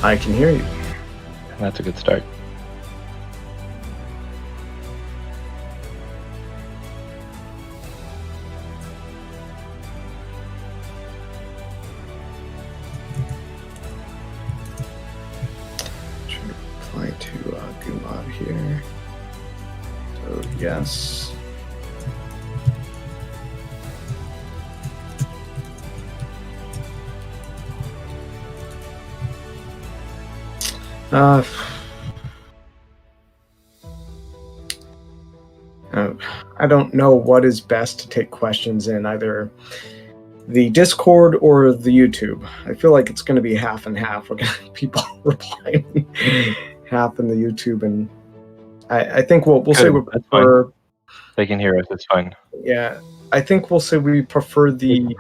I can hear you. That's a good start. Trying to reply to Gumab here. So yes. I don't know what is best to take questions in, either the Discord or the YouTube. I feel like it's going to be half and half. We're going to have people replying half in the YouTube, and I think we'll say we prefer. They can hear us. It's fine. Yeah, I think we'll say we prefer the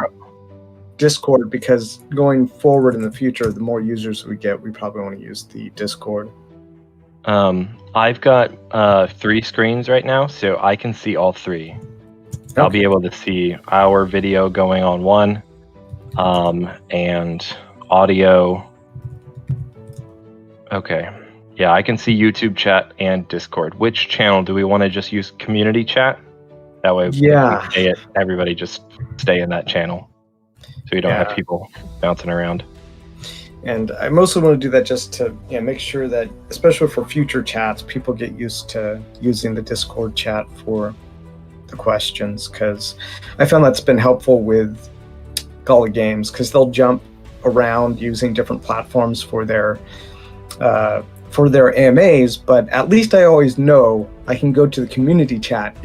Discord, because going forward in the future, the more users we get, we probably want to use the Discord. I've got 3 screens right now, so I can see all 3. Okay. I'll be able to see our video going on one, and audio. Okay. Yeah, I can see YouTube chat and Discord. Which channel do we want to just use? Community chat? That way, everybody just stay in that channel, so you don't have people bouncing around. And I mostly want to do that just to make sure that, especially for future chats, people get used to using the Discord chat for the questions, because I found that's been helpful with Gullah Games, because they'll jump around using different platforms for their AMAs, but at least I always know I can go to the community chat,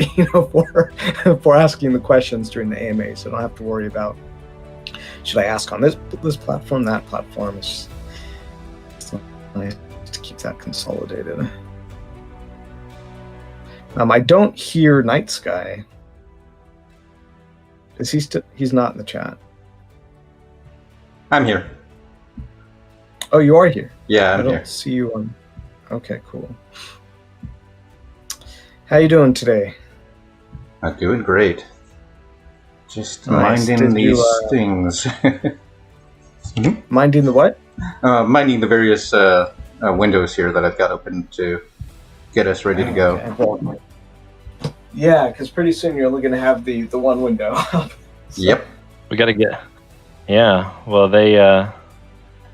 for asking the questions during the AMA, so I don't have to worry about, should I ask on this platform, that platform. It's just nice to keep that consolidated. I don't hear Night Sky. Is he still? He's not in the chat. I'm here. Oh, you are here? Yeah, I don't see you on. Okay, cool. How you doing today? I'm doing great. Just minding these things. Minding the what? Minding the various windows here that I've got open to get us ready to go. Okay. Yeah, because pretty soon you're going to have the one window. So. Yep. We got to get. Yeah. Well,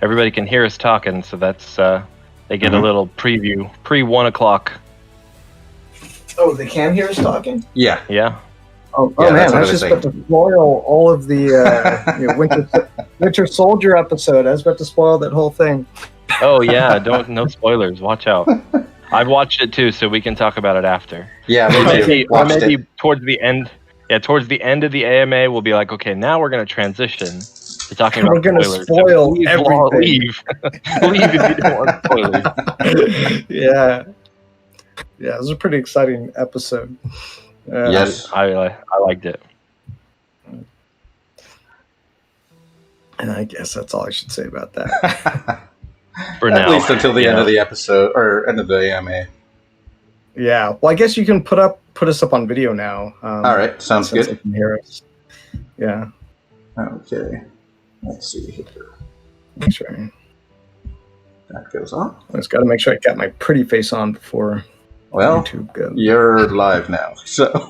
everybody can hear us talking, so that's they get a little preview pre 1 o'clock. Oh, they can hear us talking? Yeah. Yeah. Oh man, I was just about to spoil all of the Winter Soldier episode. I was about to spoil that whole thing. Oh yeah, no spoilers. Watch out. I've watched it too, so we can talk about it after. Yeah, maybe towards the end. Yeah, towards the end of the AMA, we'll be like, okay, now we're going to transition to talking about spoilers. We're going to spoil everything. Leave if you don't want spoilers. Yeah, it was a pretty exciting episode. Yes, I liked it. And I guess that's all I should say about that. For now. At least until the end of the episode, or end of the AMA. Yeah, well, I guess you can put us up on video now. All right, sounds good. They can hear us. Yeah. Okay. Let's see here. Make sure that goes on. I just got to make sure I got my pretty face on before YouTube goes. You're live now, so.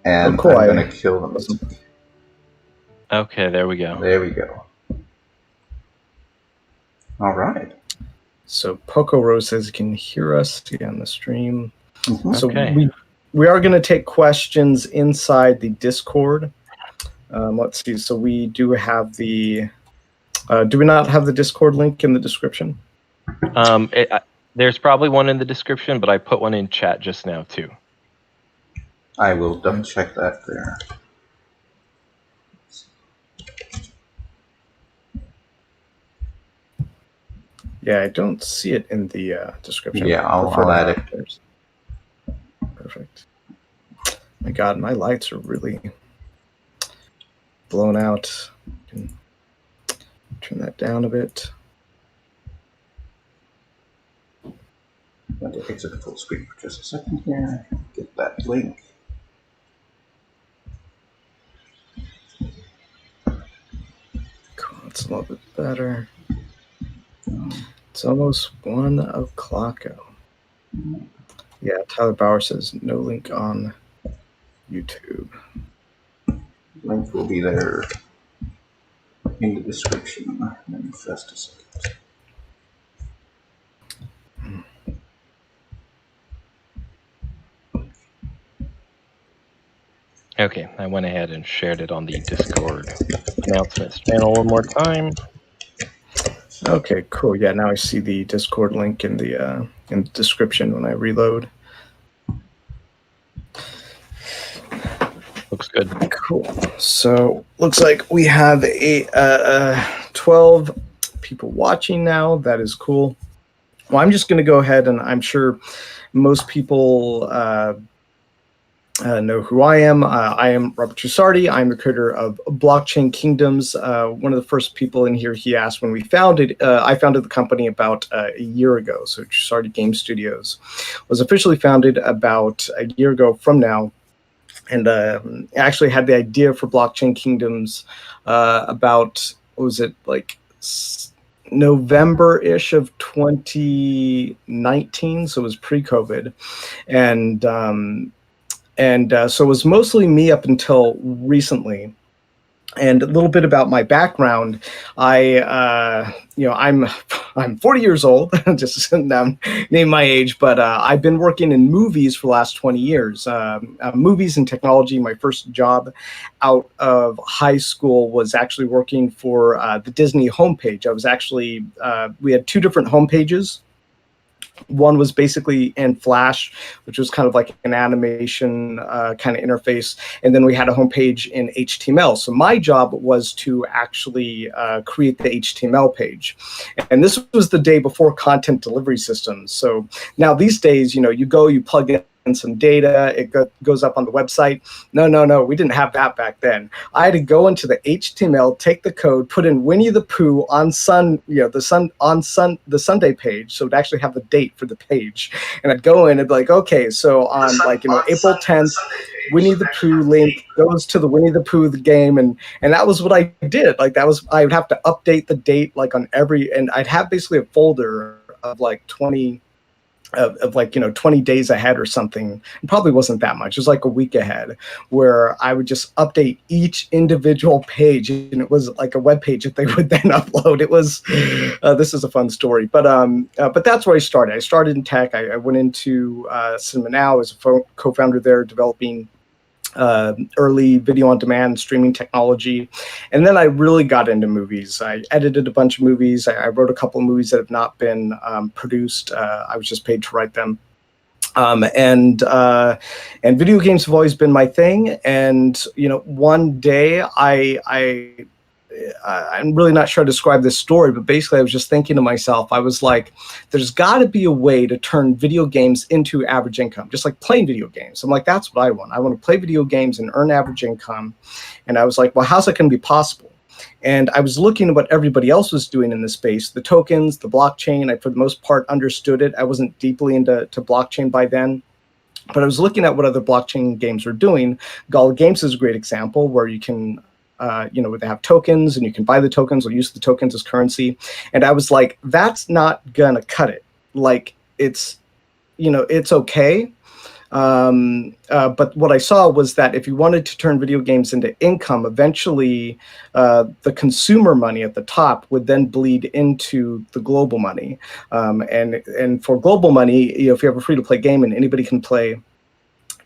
And cool. I'm going to kill them. Okay, there we go. There we go. All right. So Poco Rose says you can hear us on the stream. Mm-hmm. So okay. we are going to take questions inside the Discord. Let's see. So we do have the. Do we not have the Discord link in the description? There's probably one in the description, but I put one in chat just now too. I will double check that there. Yeah, I don't see it in the description. Yeah, I'll add it. Perfect. My God, my lights are really blown out. Can turn that down a bit. I'm going to exit the full screen for just a second here. Get that link. Cool, it's a little bit better. It's almost 1 o'clock. Yeah, Tyler Bauer says no link on YouTube. Link will be there in the description in just a second. Okay, I went ahead and shared it on the Discord announcements channel one more time. Okay, cool. Yeah, now I see the Discord link in the description when I reload. Looks good. Cool. So looks like we have 12 people watching now. That is cool. Well, I'm just going to go ahead, and I'm sure most people know who I am. I am Robert Trussardi. I'm the creator of Blockchain Kingdoms. One of the first people in here, he asked when we founded, I founded the company about a year ago. So Trussardi Game Studios was officially founded about a year ago from now. And actually had the idea for Blockchain Kingdoms about, what was it, like November-ish of 2019. So it was pre-COVID. And so it was mostly me up until recently. And a little bit about my background. I'm 40 years old, just now name my age, but I've been working in movies for the last 20 years. Movies and technology. My first job out of high school was actually working for the Disney homepage. I was actually, we had two different homepages. One was basically in Flash, which was kind of like an animation kind of interface. And then we had a homepage in HTML. So my job was to actually create the HTML page. And this was the day before content delivery systems. So now these days, you go, you plug in some data, it goes up on the website. No, we didn't have that back then. I had to go into the HTML, take the code, put in Winnie the Pooh on the Sunday page, so it would actually have the date for the page. And I'd go in and be like, okay, so on April 10th, Winnie the Pooh link goes to the Winnie the Pooh game, and that was what I did. I would have to update the date on every, and I'd have basically a folder of 20 20 days ahead or something. It probably wasn't that much. It was like a week ahead, where I would just update each individual page, and it was like a web page that they would then upload. It was this is a fun story, but that's where I started. I started in tech. I went into Cinema Now as a co-founder there, developing early video on demand streaming technology. And then I really got into movies. I edited a bunch of movies. I wrote a couple of movies that have not been produced. I was just paid to write them. And video games have always been my thing. And, one day I'm really not sure how to describe this story, but basically I was just thinking to myself, I was like, there's got to be a way to turn video games into average income, just like playing video games. I'm like, that's what I want. I want to play video games and earn average income. And I was like, well, how's that going to be possible? And I was looking at what everybody else was doing in this space, the tokens, the blockchain. I, for the most part, understood it. I wasn't deeply into blockchain by then. But I was looking at what other blockchain games were doing. Gala Games is a great example where you can where they have tokens and you can buy the tokens or use the tokens as currency. And I was like, that's not gonna cut it. It's okay. But what I saw was that if you wanted to turn video games into income, eventually the consumer money at the top would then bleed into the global money. And for global money, if you have a free-to-play game and anybody can play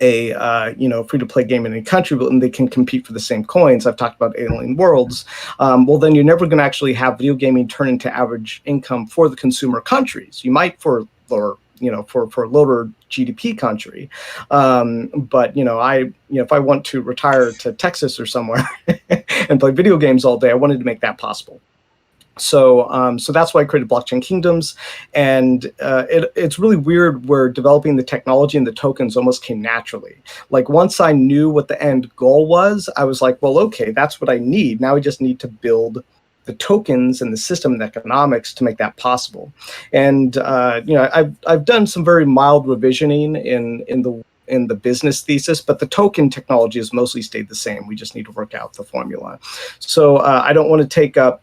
a free-to-play game in any country, and they can compete for the same coins. I've talked about Alien Worlds. Well, then you're never going to actually have video gaming turn into average income for the consumer countries. You might for a lower GDP country, but if I want to retire to Texas or somewhere and play video games all day, I wanted to make that possible. So that's why I created Blockchain Kingdoms, and it's really weird where developing the technology and the tokens almost came naturally. Like once I knew what the end goal was, I was like, well, okay, that's what I need. Now I just need to build the tokens and the system and the economics to make that possible. And I've done some very mild revisioning in the business thesis, but the token technology has mostly stayed the same. We just need to work out the formula. So I don't want to take up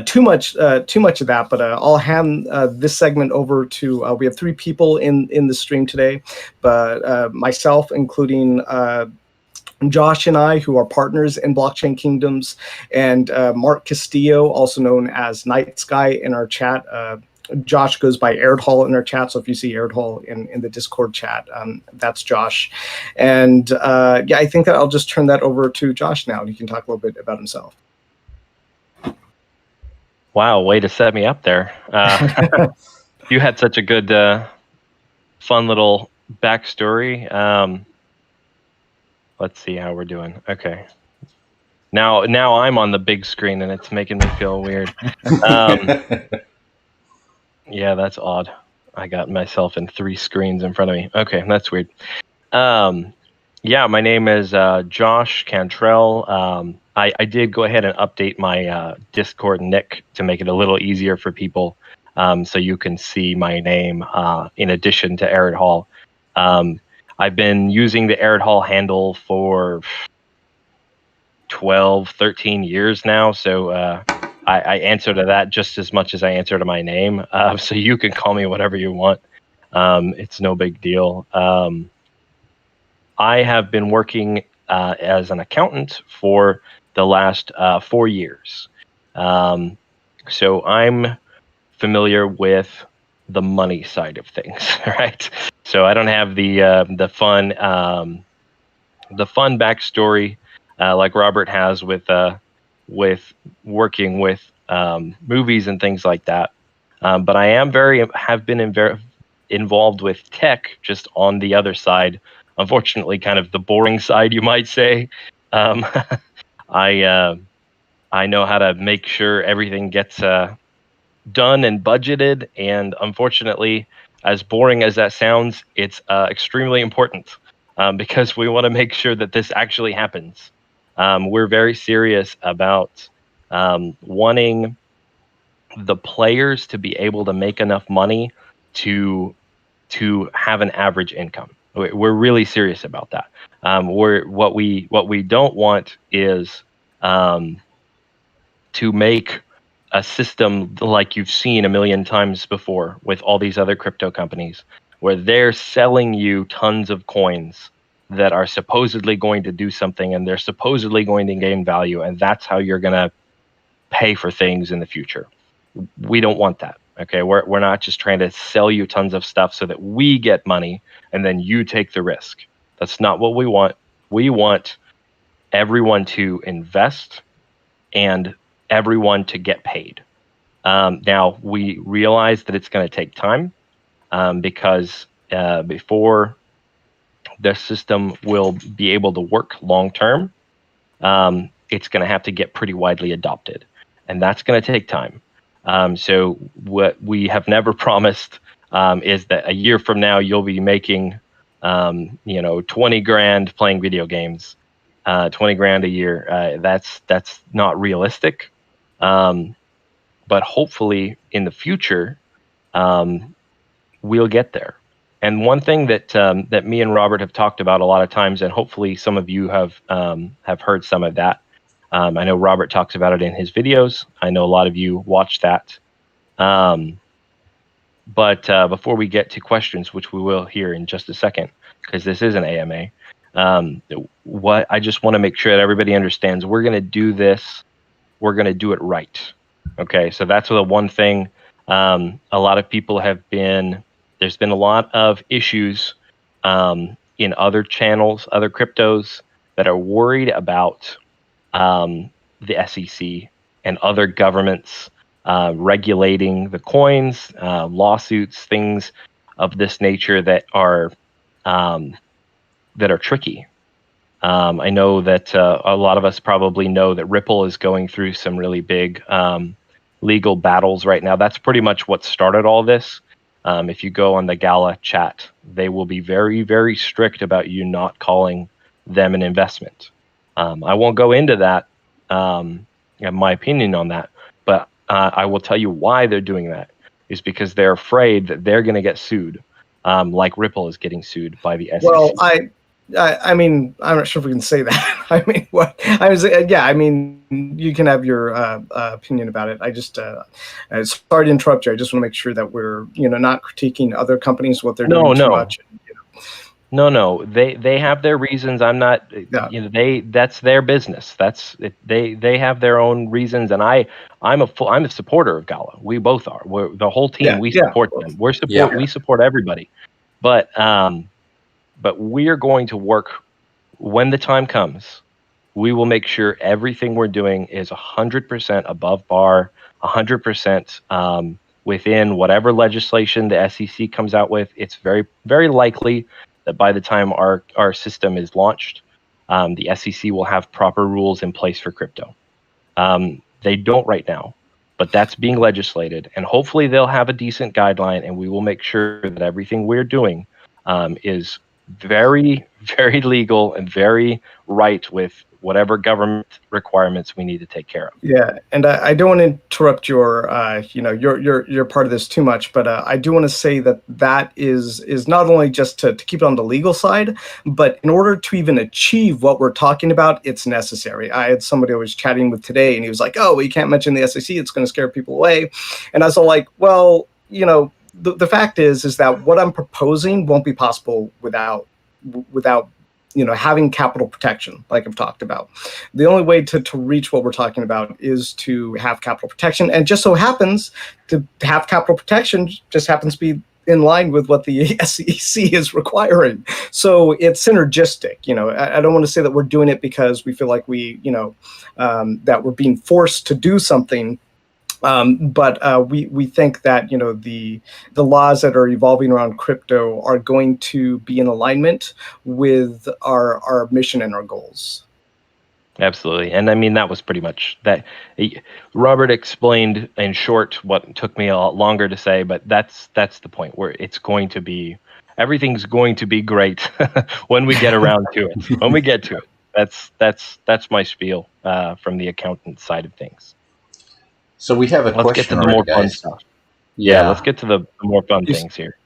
too much of that, but I'll hand this segment over to. We have 3 people in the stream today, but myself, including Josh and I, who are partners in Blockchain Kingdoms, and Mark Castillo, also known as Night Sky, in our chat. Josh goes by Airdhall in our chat, so if you see Airdhall in the Discord chat, that's Josh. And yeah, I think that I'll just turn that over to Josh now, and he can talk a little bit about himself. Wow, way to set me up there. You had such a good, fun little backstory. Let's see how we're doing. Okay. Now I'm on the big screen, and it's making me feel weird. Yeah, that's odd. I got myself in 3 screens in front of me. Okay, that's weird. Yeah, my name is Josh Cantrell. I did go ahead and update my Discord nick to make it a little easier for people, so you can see my name in addition to Airdhall. I've been using the Airdhall handle for 12, 13 years now, so I answer to that just as much as I answer to my name. So you can call me whatever you want. It's no big deal. I have been working as an accountant for the last 4 years. So I'm familiar with the money side of things, right? So I don't have the fun backstory like Robert has with working with movies and things like that. But I have been involved with tech, just on the other side. Unfortunately, kind of the boring side, you might say. I know how to make sure everything gets done and budgeted, and unfortunately, as boring as that sounds, it's extremely important because we want to make sure that this actually happens. We're very serious about wanting the players to be able to make enough money to have an average income. We're really serious about that. What we don't want is to make a system like you've seen a million times before with all these other crypto companies, where they're selling you tons of coins that are supposedly going to do something, and they're supposedly going to gain value, and that's how you're going to pay for things in the future. We don't want that. Okay, we're not just trying to sell you tons of stuff so that we get money and then you take the risk. That's not what we want. We want everyone to invest and everyone to get paid. Now, we realize that it's going to take time because before the system will be able to work long term, it's going to have to get pretty widely adopted, and that's going to take time. So what we have never promised is that a year from now you'll be making 20 grand playing video games, 20 grand a year. That's not realistic. But hopefully in the future, we'll get there. And one thing that me and Robert have talked about a lot of times, and hopefully some of you have heard some of that. I know Robert talks about it in his videos. I know a lot of you watch that. But before we get to questions, which we will hear in just a second, because this is an AMA, what I just want to make sure that everybody understands, we're going to do this. We're going to do it right. Okay, so that's the one thing. A lot of people there's been a lot of issues in other channels, other cryptos, that are worried about the SEC and other governments regulating the coins, lawsuits, things of this nature that are tricky. I know that a lot of us probably know that Ripple is going through some really big legal battles right now. That's pretty much what started all this. If you go on the Gala chat, they will be very, very strict about you not calling them an investment. I won't go into that, my opinion on that, but I will tell you why they're doing that is because they're afraid that they're going to get sued, like Ripple is getting sued by the SEC. Well, I mean, I'm not sure if we can say that. I mean, what I was, yeah. I mean, you can have your opinion about it. I just, sorry to interrupt you. I just want to make sure that we're, not critiquing other companies what they're doing too much. No. They have their reasons. I'm not. Yeah. That's their business. They have their own reasons, and I'm a supporter of Gala. We both are. We're the whole team. Yeah, we yeah. support them. We support everybody. But we're going to work when the time comes. We will make sure everything we're doing is 100% above bar, 100% within whatever legislation the SEC comes out with. It's very, very likely that by the time our system is launched, the SEC will have proper rules in place for crypto. They don't right now, but that's being legislated, and hopefully they'll have a decent guideline, and we will make sure that everything we're doing is very, very legal and very right with whatever government requirements we need to take care of. Yeah, and I don't want to interrupt your your part of this too much, but I do want to say that is not only just to keep it on the legal side, but in order to even achieve what we're talking about, it's necessary. I had somebody I was chatting with today, and he was like, "Oh, well, you can't mention the SEC; it's going to scare people away," and I was all like, "Well, the fact is that what I'm proposing won't be possible without having capital protection, like I've talked about. The only way to reach what we're talking about is to have capital protection, and just so happens to have capital protection just happens to be in line with what the SEC is requiring. So it's synergistic. I don't want to say that we're doing it because we feel like that we're being forced to do something. But we think that the laws that are evolving around crypto are going to be in alignment with our mission and our goals. Absolutely, and I mean that was pretty much that. Robert explained in short what took me a lot longer to say, but that's the point where everything's going to be great when we get around to it. When we get to it, that's my spiel from the accountant side of things. So we have a question. Let's get to the more fun stuff. Yeah, let's get to the more fun things here.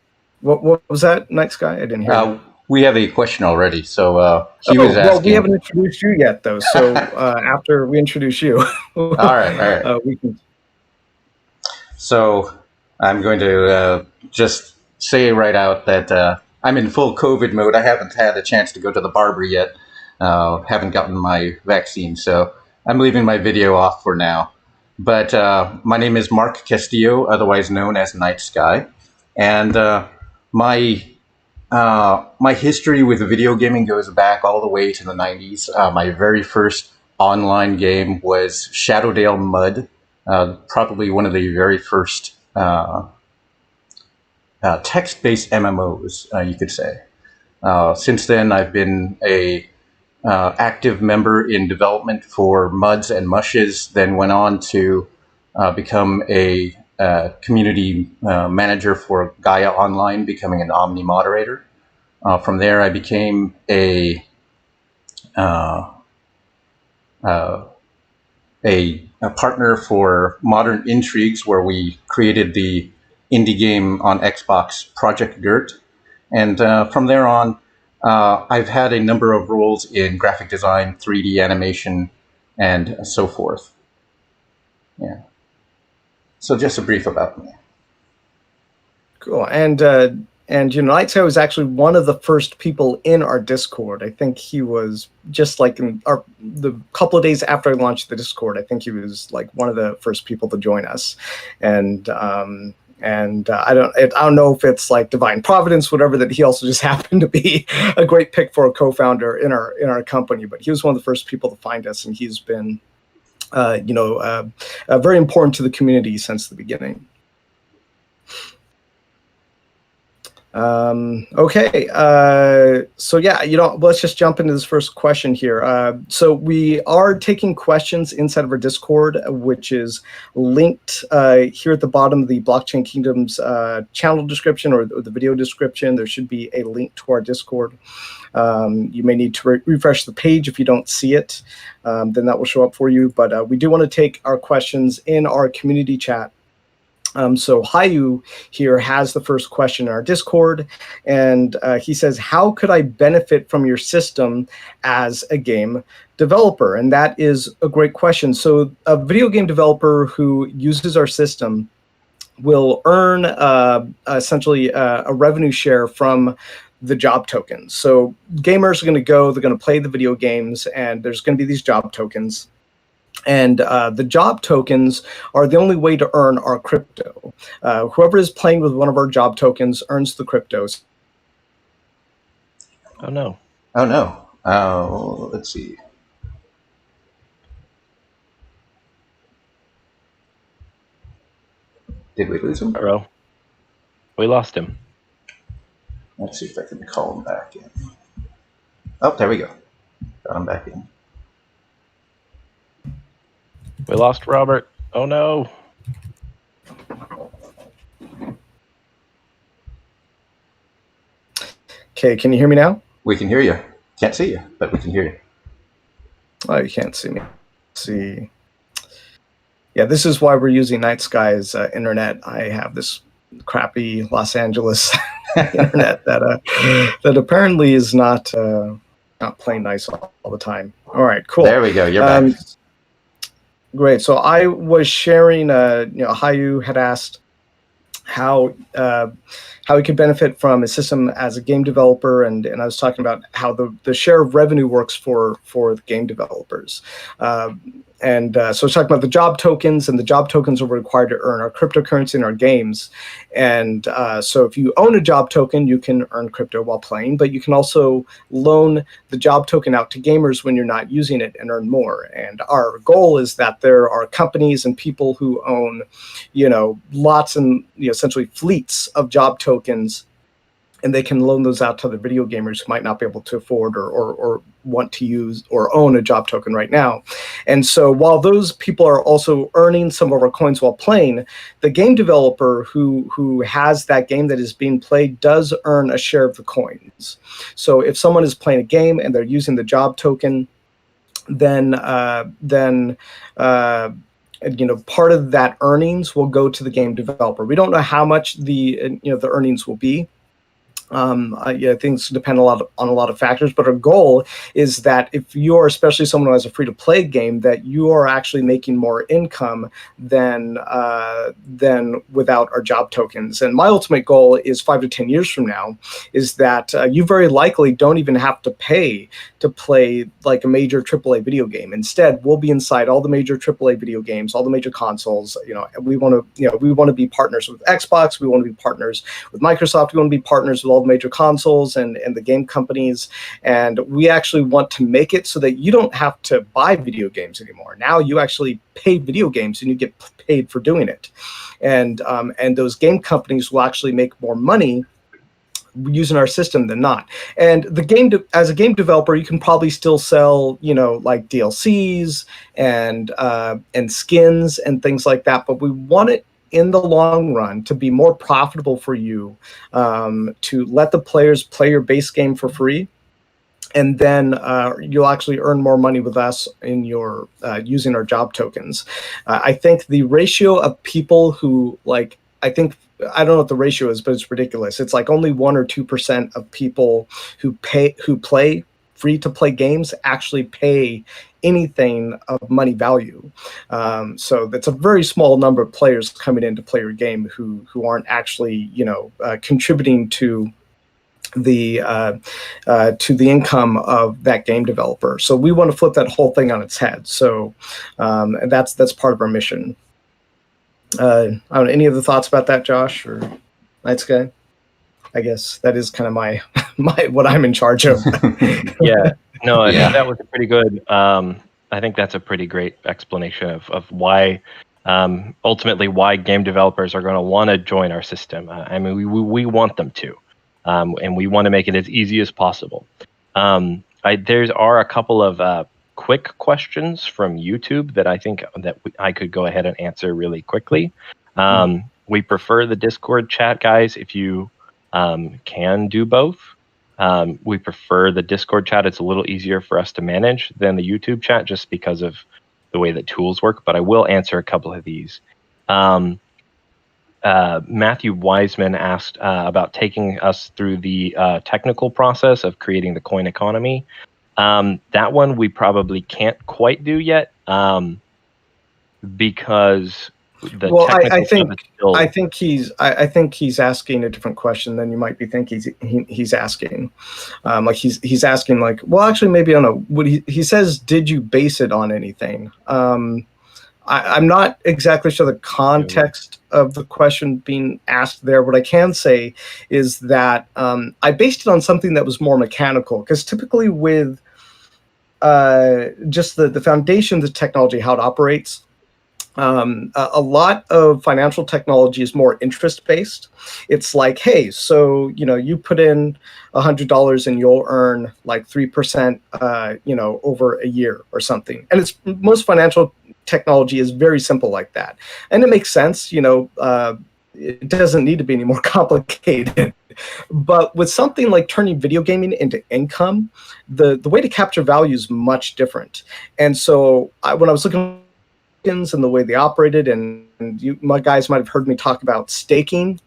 What was that, Night Sky? I didn't hear. We have a question already. So he was asking. Well, we haven't introduced you yet, though. So after we introduce you, all right. We can. So I'm going to just say right out that I'm in full COVID mode. I haven't had a chance to go to the barber yet. Haven't gotten my vaccine, so I'm leaving my video off for now. But my name is Mark Castillo, otherwise known as Night Sky, and my history with video gaming goes back all the way to the 90s. My very first online game was Shadowdale Mud, probably one of the very first text-based MMOs, you could say. Since then, I've been a active member in development for Muds and Mushes, then went on to become a community manager for Gaia Online, becoming an Omni moderator. From there, I became a partner for Modern Intrigues, where we created the indie game on Xbox, Project Gert. And from there on, I've had a number of roles in graphic design, 3D animation, and so forth. Yeah. So just a brief about me. Cool. And Night Sky was actually one of the first people in our Discord. I think he was just like the couple of days after I launched the Discord. I think he was like one of the first people to join us. And I don't know if it's like divine providence, whatever, that he also just happened to be a great pick for a co-founder in our company. But he was one of the first people to find us, and he's been, very important to the community since the beginning. Okay. So yeah, let's just jump into this first question here. So we are taking questions inside of our Discord, which is linked here at the bottom of the Blockchain Kingdoms channel description or the video description. There should be a link to our Discord. You may need to refresh the page if you don't see it. Then that will show up for you. But we do want to take our questions in our community chat. So Hayu here has the first question in our Discord, and he says, how could I benefit from your system as a game developer? And that is a great question. So a video game developer who uses our system will earn essentially a revenue share from the job tokens. So gamers are going to go, they're going to play the video games, and there's going to be these job tokens. And the job tokens are the only way to earn our crypto. Whoever is playing with one of our job tokens earns the cryptos. Oh no. Oh no. Let's see. Did we lose him? Uh-oh. We lost him. Let's see if I can call him back in. Oh, there we go. Got him back in. We lost Robert. Oh no. Okay, can you hear me now? We can hear you. Can't see you, but we can hear you. Oh, you can't see me. Let's see. Yeah, this is why we're using Night Sky's internet. I have this crappy Los Angeles internet that apparently is not playing nice all the time. All right, cool. There we go. You're back. Great. So I was sharing. Hayu had asked how he could benefit from a system as a game developer, and I was talking about how the share of revenue works for the game developers. So I was talking about the job tokens, and the job tokens are required to earn our cryptocurrency in our games. And so if you own a job token, you can earn crypto while playing, but you can also loan the job token out to gamers when you're not using it and earn more. And our goal is that there are companies and people who own, lots and essentially fleets of job tokens, and they can loan those out to the video gamers who might not be able to afford or want to use or own a job token right now. And so while those people are also earning some of our coins while playing, the game developer who has that game that is being played does earn a share of the coins. So if someone is playing a game and they're using the job token, then part of that earnings will go to the game developer. We don't know how much the earnings will be. Things depend on a lot of factors, but our goal is that if you're especially someone who has a free-to-play game, that you are actually making more income than without our job tokens. And my ultimate goal is 5 to 10 years from now is that you very likely don't even have to pay to play like a major AAA video game. Instead, we'll be inside all the major AAA video games, all the major consoles. We want to be partners with Xbox. We want to be partners with Microsoft. We want to be partners with all the major consoles and the game companies. And we actually want to make it so that you don't have to buy video games anymore. Now you actually pay video games and you get paid for doing it. And those game companies will actually make more money using our system than not. And as a game developer, you can probably still sell, like DLCs and skins and things like that. But we want it in the long run to be more profitable for you, to let the players play your base game for free. And then you'll actually earn more money with us in your using our job tokens. I think the ratio of people who I don't know what the ratio is, but it's ridiculous. It's like only 1 or 2% of people who play free to play games actually pay anything of money value. So that's a very small number of players coming in to play your game who aren't actually contributing to the income of that game developer. So we want to flip that whole thing on its head. So and that's part of our mission. I don't know, any other thoughts about that, Josh or Night Sky? I guess that is kind of my what I'm in charge of. Yeah, no, yeah. That was pretty good. I think that's a pretty great explanation of why, ultimately, why game developers are going to want to join our system. I mean, we want them to, and we want to make it as easy as possible. There are a couple of quick questions from YouTube that I think that I could go ahead and answer really quickly. We prefer the Discord chat, guys, if you can do both. We prefer the Discord chat. It's a little easier for us to manage than the YouTube chat just because of the way that tools work, but I will answer a couple of these. Matthew Wiseman asked about taking us through the technical process of creating the coin economy. That one we probably can't quite do yet because the technical stuff is still... I think he's asking a different question than you might be thinking he's asking. Like he's asking like, well, actually, maybe I don't know. What he says, did you base it on anything? I'm not exactly sure the context of the question being asked there. What I can say is that I based it on something that was more mechanical, because typically with just the foundation of the technology, how it operates, a lot of financial technology is more interest-based. It's like, hey, so you put in $100 and you'll earn like 3%, over a year or something. And it's most financial technology is very simple like that, and it makes sense. It doesn't need to be any more complicated. But with something like turning video gaming into income, the way to capture value is much different. And so when I was looking and the way they operated, and my guys might have heard me talk about staking,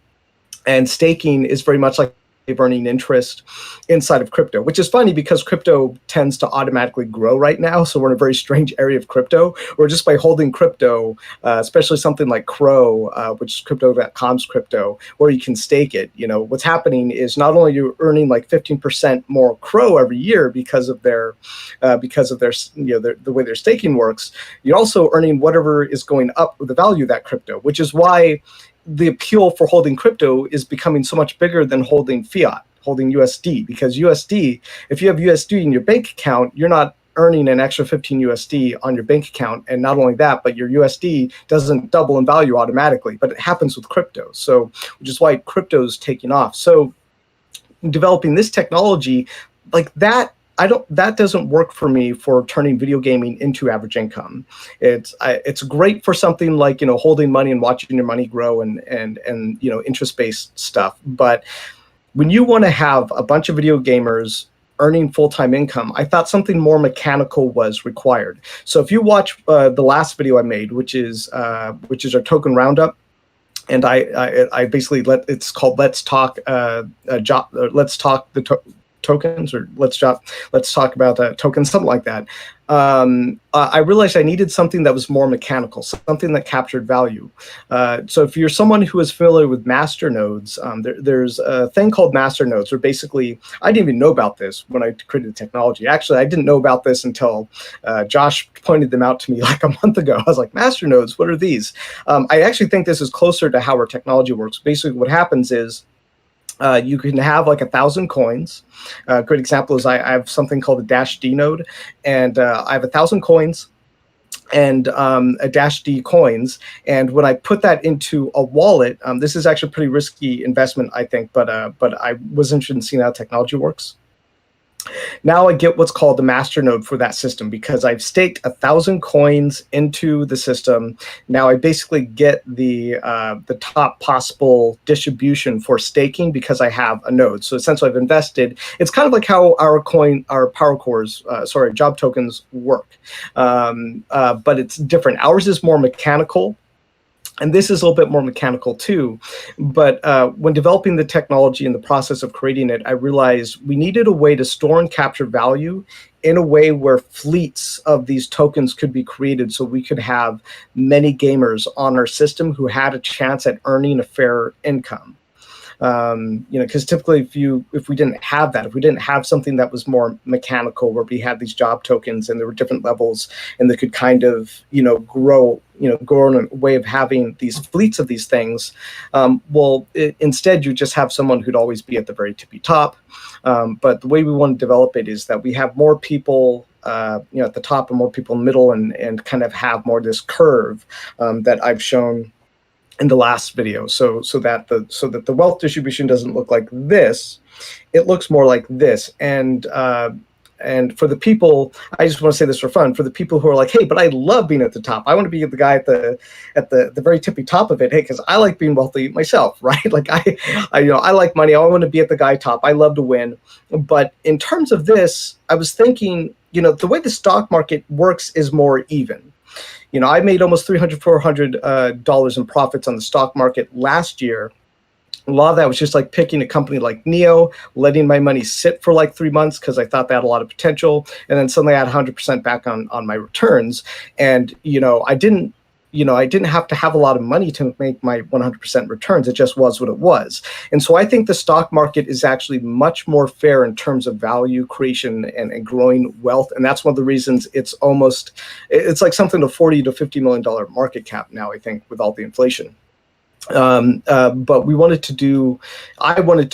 and staking is very much like earning interest inside of crypto, which is funny because crypto tends to automatically grow right now. So we're in a very strange area of crypto, where just by holding crypto, especially something like Crow, which is Crypto.com's crypto, where you can stake it, what's happening is not only you're earning like 15% more Crow every year because of their the way their staking works, you're also earning whatever is going up with the value of that crypto, which is why the appeal for holding crypto is becoming so much bigger than holding fiat, holding USD, because USD, if you have USD in your bank account, you're not earning an extra 15 USD on your bank account. And not only that, but your USD doesn't double in value automatically, but it happens with crypto. So, which is why crypto is taking off. So developing this technology like that, that doesn't work for me for turning video gaming into average income. It's great for something like holding money and watching your money grow and interest-based stuff. But when you want to have a bunch of video gamers earning full-time income, I thought something more mechanical was required. So if you watch the last video I made, which is our token roundup, and I basically it's called Let's Talk Tokens, or let's talk about tokens, something like that. I realized I needed something that was more mechanical, something that captured value. So if you're someone who is familiar with masternodes, there's a thing called masternodes, where basically, I didn't even know about this when I created the technology. Actually, I didn't know about this until Josh pointed them out to me like a month ago. I was like, masternodes, what are these? I actually think this is closer to how our technology works. Basically, what happens is, you can have like 1,000 coins. A good example is I have something called a Dash D node, and I have 1,000 coins and a Dash D coins. And when I put that into a wallet, this is actually a pretty risky investment, I think, but I was interested in seeing how technology works. Now I get what's called the master node for that system, because I've staked 1,000 coins into the system. Now I basically get the top possible distribution for staking because I have a node. So essentially I've invested. It's kind of like how our Power Cores, job tokens work, but it's different. Ours is more mechanical. And this is a little bit more mechanical too. But when developing the technology and the process of creating it, I realized we needed a way to store and capture value in a way where fleets of these tokens could be created, so we could have many gamers on our system who had a chance at earning a fair income. Because typically if we didn't have that, if we didn't have something that was more mechanical, where we had these job tokens and there were different levels and they could kind of, grow in a way of having these fleets of these things, instead you just have someone who'd always be at the very tippy top. But the way we want to develop it is that we have more people at the top and more people in the middle, and kind of have more this curve that I've shown in the last video, so that the wealth distribution doesn't look like this, it looks more like this. And for the people, I just want to say this for fun, for the people who are like, hey, but I love being at the top, I want to be the guy at the very tippy top of it, hey, because I like being wealthy myself, right? Like I like money, I want to be at the guy top, I love to win. But in terms of this, I was thinking, the way the stock market works is more even. I made almost $300-400 in profits on the stock market last year. A lot of that was just like picking a company like NIO, letting my money sit for like 3 months because I thought they had a lot of potential, and then suddenly I had 100% back on my returns. And I didn't have to have a lot of money to make my 100% returns. It just was what it was. And so I think the stock market is actually much more fair in terms of value creation and growing wealth. And that's one of the reasons it's like something to $40 to $50 million market cap now, I think, with all the inflation. But I wanted to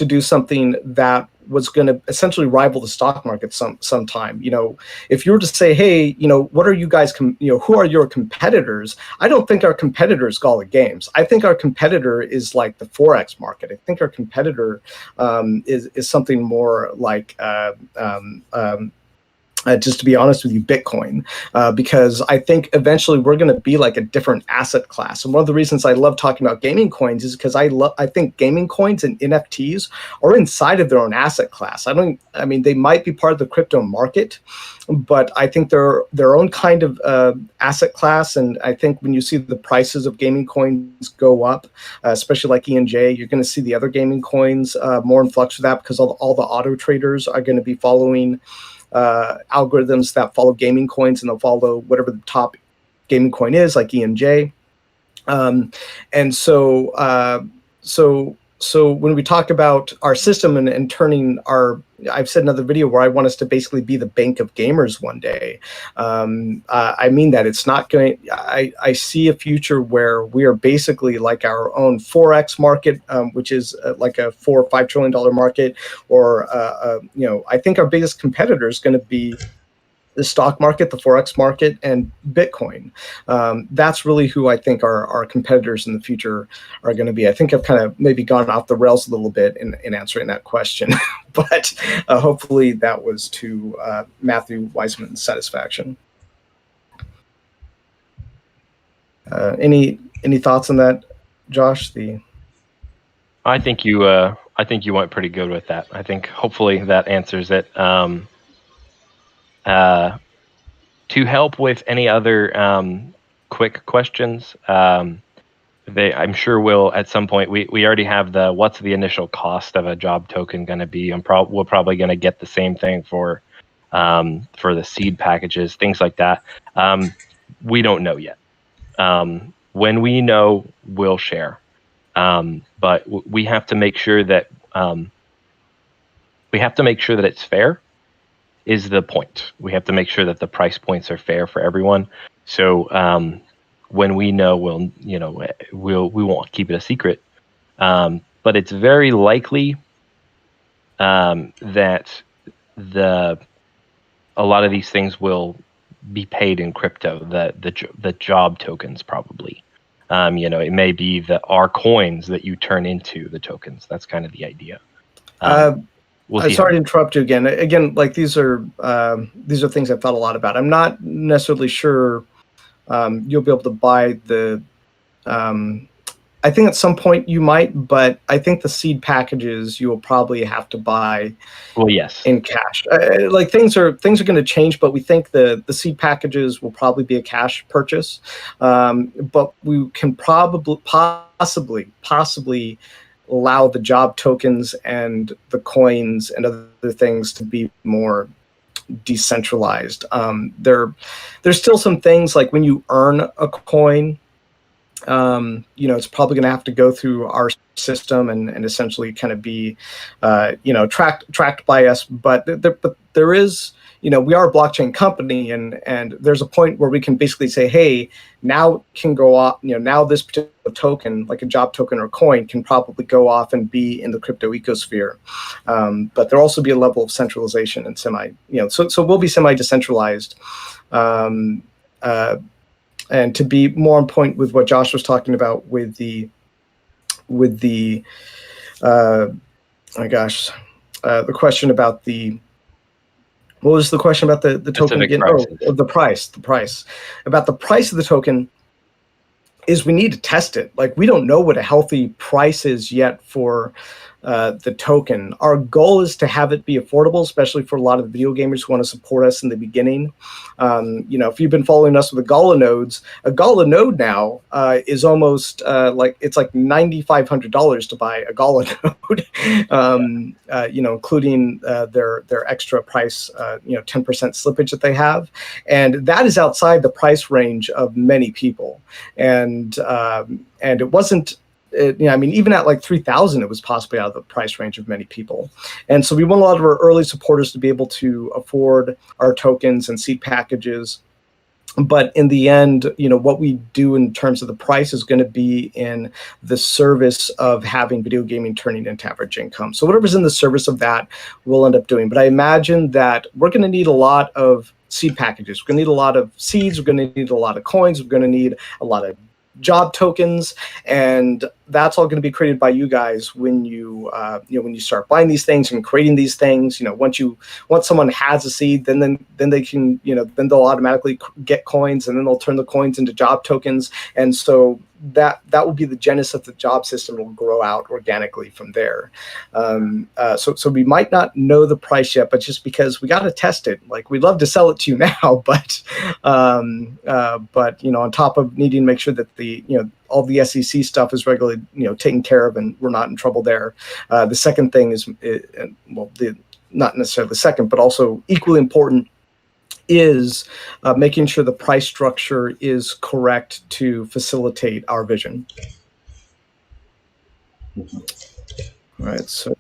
do something that was going to essentially rival the stock market sometime. If you were to say, hey, what are you guys, who are your competitors? I don't think our competitor is Gala Games. I think our competitor is like the Forex market. I think our competitor is something more like just to be honest with you, Bitcoin, because I think eventually we're going to be like a different asset class. And one of the reasons I love talking about gaming coins is because I think gaming coins and NFTs are inside of their own asset class. They might be part of the crypto market, but I think they're their own kind of asset class. And I think when you see the prices of gaming coins go up, especially like ENJ, you're going to see the other gaming coins more in flux with that, because all the auto traders are going to be following algorithms that follow gaming coins, and they'll follow whatever the top gaming coin is, like ENJ. And so when we talk about our system and turning I've said in another video where I want us to basically be the bank of gamers one day. I mean that it's not going. I see a future where we are basically like our own Forex market, which is like a $4 or $5 trillion market. Or I think our biggest competitor is going to be the stock market, the Forex market, and Bitcoin. That's really who I think our competitors in the future are going to be. I think I've kind of maybe gone off the rails a little bit in answering that question, but hopefully that was to Matthew Wiseman's satisfaction. Any thoughts on that, Josh? I think you went pretty good with that. I think hopefully that answers it. To help with any other quick questions, I'm sure we'll at some point. We already have what's the initial cost of a job token going to be? We're probably going to get the same thing for the seed packages, things like that. We don't know yet. When we know, we'll share. But we have to make sure that it's fair. Is the point. We have to make sure that the price points are fair for everyone. So when we know, we won't keep it a secret. But it's very likely that a lot of these things will be paid in crypto. The job tokens probably. It may be our coins that you turn into the tokens. That's kind of the idea. Sorry to interrupt you again. Again, like these are things I've thought a lot about. I'm not necessarily sure you'll be able to buy the. I think at some point you might, but I think the seed packages you will probably have to buy. Well, yes, in cash. Like things are going to change, but we think the seed packages will probably be a cash purchase. But we can possibly allow the job tokens and the coins and other things to be more decentralized. There's still some things like when you earn a coin, it's probably going to have to go through our system and essentially kind of be, tracked by us. But there is, we are a blockchain company, and there's a point where we can basically say, hey, now it can go off, now this particular token, like a job token or coin, can probably go off and be in the crypto ecosphere. But there'll also be a level of centralization and so we'll be semi-decentralized. And to be more on point with what Josh was talking about with the question about what was the question about the token again? The price. About the price of the token is we need to test it. Like we don't know what a healthy price is yet for the token. Our goal is to have it be affordable, especially for a lot of the video gamers who want to support us in the beginning. If you've been following us with the Gala nodes, a Gala node now is almost it's like $9,500 to buy a Gala node, including their extra price, 10% slippage that they have, and that is outside the price range of many people, and it wasn't. Even at like 3,000, it was possibly out of the price range of many people. And so we want a lot of our early supporters to be able to afford our tokens and seed packages. But in the end, what we do in terms of the price is going to be in the service of having video gaming turning into average income. So whatever's in the service of that, we'll end up doing. But I imagine that we're going to need a lot of seed packages. We're going to need a lot of seeds. We're going to need a lot of coins. We're going to need a lot of job tokens, and that's all going to be created by you guys when you start buying these things and creating these things. Once someone has a seed, then they can then they'll automatically get coins, and then they'll turn the coins into job tokens, and so that will be the genesis of the job system. Will grow out organically from there. So we might not know the price yet, but just because we got to test it. Like, we'd love to sell it to you now, but on top of needing to make sure that the all the SEC stuff is regularly taken care of and we're not in trouble there. The second thing is not necessarily the second, but also equally important, is making sure the price structure is correct to facilitate our vision. All right, so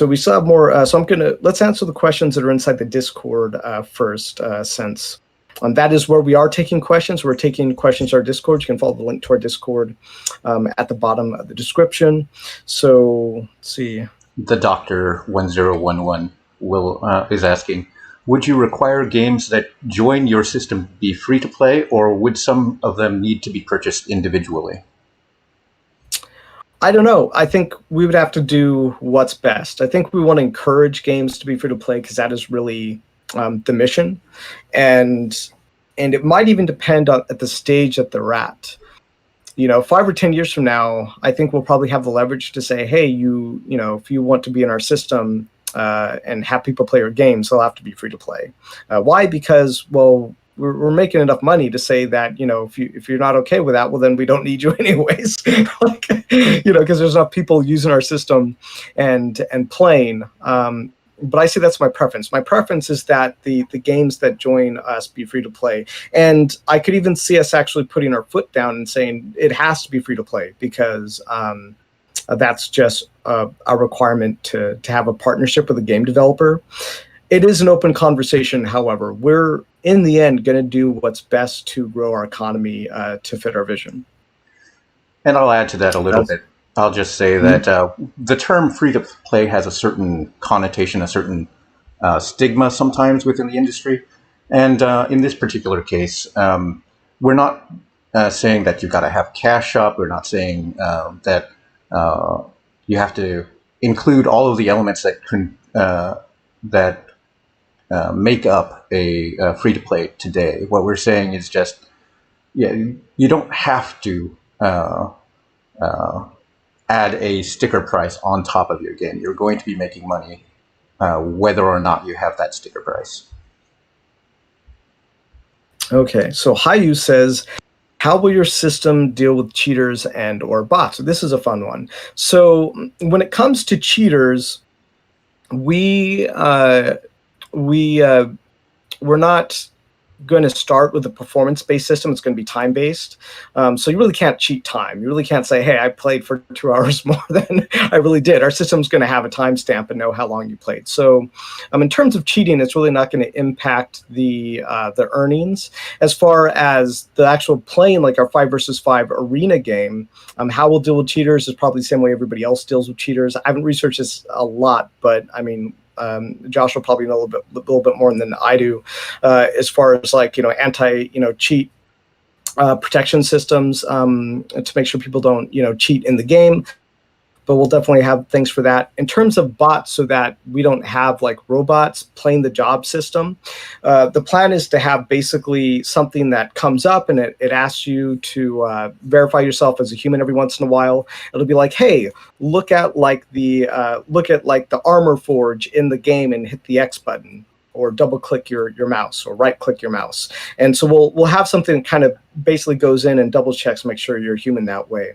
we still have more. So let's answer the questions that are inside the Discord first, since that is where we are taking questions. We're taking questions to our Discord. You can follow the link to our Discord at the bottom of the description. So let's see. The Doctor 1011 is asking, would you require games that join your system be free to play, or would some of them need to be purchased individually? I don't know. I think we would have to do what's best. I think we want to encourage games to be free to play because that is really the mission, and it might even depend on at the stage that they're at. 5 or 10 years from now, I think we'll probably have the leverage to say, hey, if you want to be in our system and have people play your games, they'll have to be free to play. Why? Because, we're making enough money to say that, if you're not okay with that, well, then we don't need you anyways. Because there's enough people using our system and playing. But I say that's my preference. My preference is that the games that join us be free to play. And I could even see us actually putting our foot down and saying it has to be free to play, because that's just a requirement to have a partnership with a game developer. It is an open conversation, however. We're, in the end, going to do what's best to grow our economy to fit our vision. And I'll add to that a little bit. I'll just say that the term free-to-play has a certain connotation, a certain stigma sometimes within the industry. And in this particular case, we're not saying that you've got to have cash up. We're not saying that you have to include all of the elements that make up a free-to-play today. What we're saying is just, you don't have to add a sticker price on top of your game. You're going to be making money whether or not you have that sticker price. Okay, so Hayu says, how will your system deal with cheaters and or bots? So this is a fun one. So when it comes to cheaters, we're not going to start with a performance-based system. It's going to be time-based. So you really can't cheat time. You really can't say, hey, I played for 2 hours more than I really did. Our system's going to have a timestamp and know how long you played. So in terms of cheating, it's really not going to impact the earnings. As far as the actual playing, like our 5 versus 5 arena game, how we'll deal with cheaters is probably the same way everybody else deals with cheaters. I haven't researched this a lot, but Josh will probably know a little bit more than I do, as far as anti-cheat protection systems to make sure people don't cheat in the game. but we'll definitely have things for that. In terms of bots, so that we don't have like robots playing the job system, the plan is to have basically something that comes up and it asks you to verify yourself as a human every once in a while. It'll be like, hey, look at like the armor forge in the game and hit the X button, or double click your mouse, or right click your mouse. And so we'll have something that kind of basically goes in and double checks, make sure you're human that way.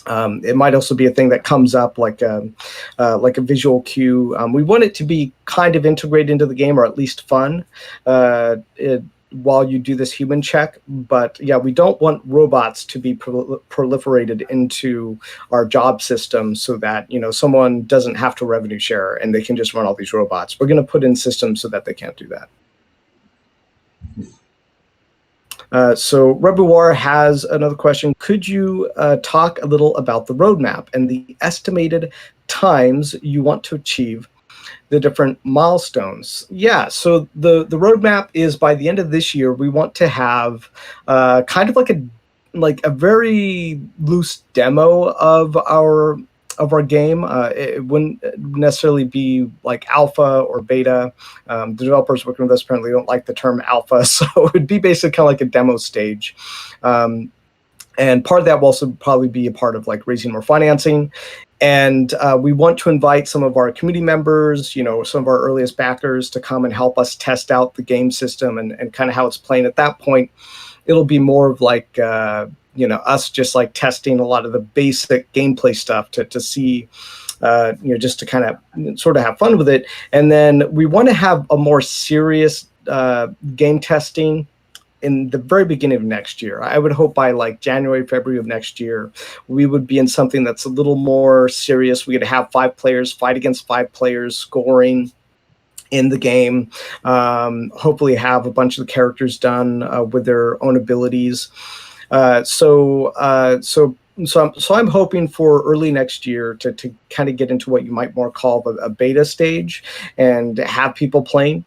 It might also be a thing that comes up like a visual cue. We want it to be kind of integrated into the game, or at least fun while you do this human check. But yeah, we don't want robots to be proliferated into our job system, so that someone doesn't have to revenue share and they can just run all these robots. We're going to put in systems so that they can't do that. So Rebuwar has another question. Could you talk a little about the roadmap and the estimated times you want to achieve the different milestones? Yeah, so the roadmap is by the end of this year, we want to have kind of like a very loose demo of our game. It wouldn't necessarily be like alpha or beta. The developers working with us apparently don't like the term alpha, so it would be basically kind of like a demo stage. And part of that will also probably be a part of like raising more financing. And we want to invite some of our community members, some of our earliest backers, to come and help us test out the game system and kind of how it's playing. At that point, it'll be more of like us just like testing a lot of the basic gameplay stuff to see, just to kind of sort of have fun with it. And then we want to have a more serious game testing in the very beginning of next year. I would hope by like January, February of next year, we would be in something that's a little more serious. We could have 5 players fight against 5 players, scoring in the game. Hopefully have a bunch of the characters done with their own abilities. So I'm hoping for early next year to kind of get into what you might more call a beta stage and have people playing.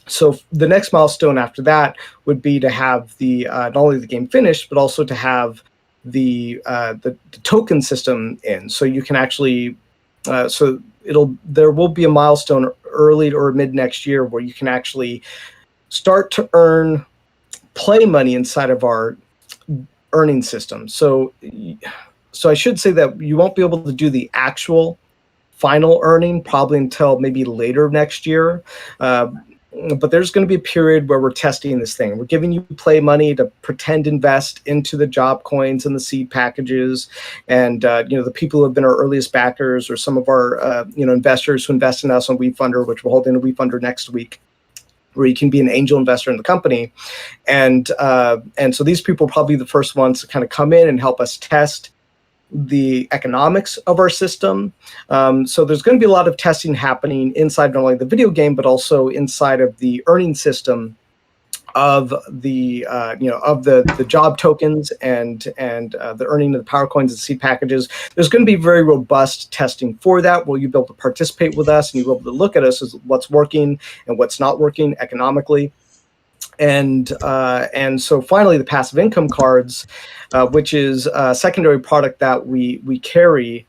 So the next milestone after that would be to have the not only the game finished, but also to have the token system in. So you can actually there will be a milestone early or mid next year where you can actually start to earn play money inside of our earning system. So I should say that you won't be able to do the actual final earning probably until maybe later next year. But there's going to be a period where we're testing this thing. We're giving you play money to pretend invest into the job coins and the seed packages. And, the people who have been our earliest backers, or some of our, investors who invest in us on WeFunder, which we're holding a WeFunder next week, where you can be an angel investor in the company. And so these people are probably the first ones to kind of come in and help us test the economics of our system. So there's going to be a lot of testing happening inside not only the video game, but also inside of the earning system of the the job tokens and the earning of the power coins and seed packages. There's going to be very robust testing for that, where you'll be able to participate with us and you'll be able to look at us as what's working and what's not working economically. And so finally, the passive income cards, which is a secondary product that we carry,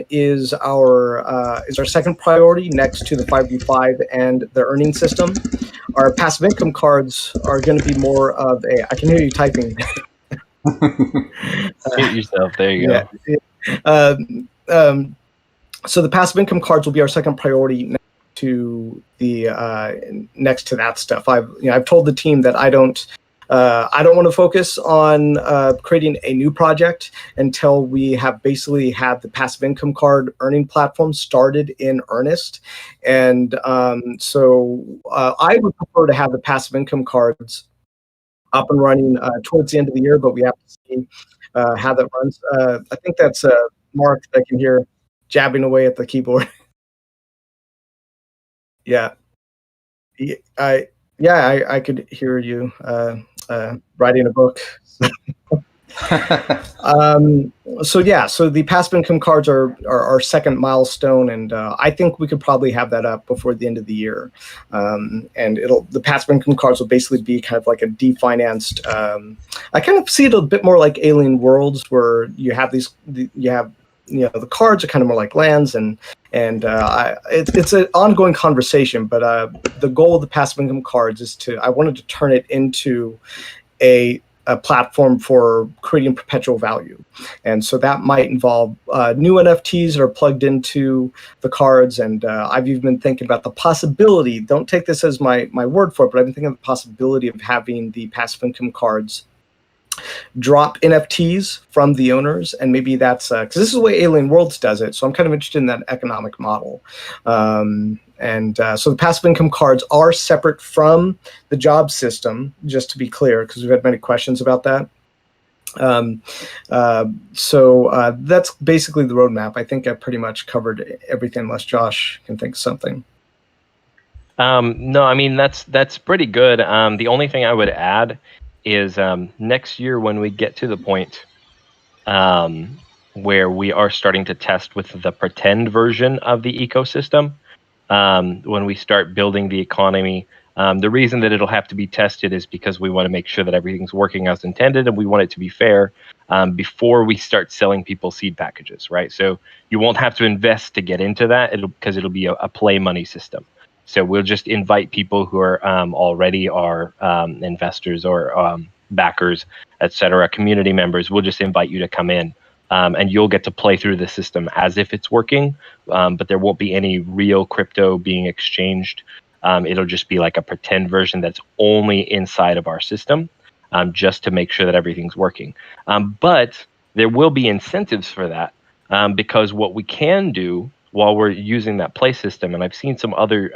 is our second priority next to the 5v5 and the earning system. Our passive income cards are going to be more of a. I can hear you typing. Hit yourself. There you go. Yeah. So the passive income cards will be our second priority to the next to that stuff. I've told the team that I don't want to focus on creating a new project until we have basically had the passive income card earning platform started in earnest. And so I would prefer to have the passive income cards up and running towards the end of the year, but we have to see how that runs. I think that's Mark that I can hear jabbing away at the keyboard. Yeah. I could hear you writing a book. So the passive income cards are our second milestone, and I think we could probably have that up before the end of the year. And the passive income cards will basically be kind of like a definanced. I kind of see it a bit more like Alien Worlds, where you have the cards are kind of more like lands, and it's an ongoing conversation. But the goal of the passive income cards is I wanted to turn it into a platform for creating perpetual value. And so that might involve new NFTs that are plugged into the cards. And I've even been thinking about the possibility, don't take this as my word for it, but I've been thinking of the possibility of having the passive income cards drop NFTs from the owners. And maybe that's, because this is the way Alien Worlds does it. So I'm kind of interested in that economic model. So the passive income cards are separate from the job system, just to be clear, because we've had many questions about that. So that's basically the roadmap. I think I pretty much covered everything, unless Josh can think of something. No, I mean, that's pretty good. The only thing I would add is next year when we get to the point where we are starting to test with the pretend version of the ecosystem, when we start building the economy, the reason that it'll have to be tested is because we want to make sure that everything's working as intended, and we want it to be fair before we start selling people seed packages, right? So you won't have to invest to get into that, because it'll be a play money system. So we'll just invite people who are already our investors or backers, etc., community members. We'll just invite you to come in, and you'll get to play through the system as if it's working, but there won't be any real crypto being exchanged. It'll just be like a pretend version that's only inside of our system, just to make sure that everything's working. But there will be incentives for that, because what we can do while we're using that play system, and I've seen some other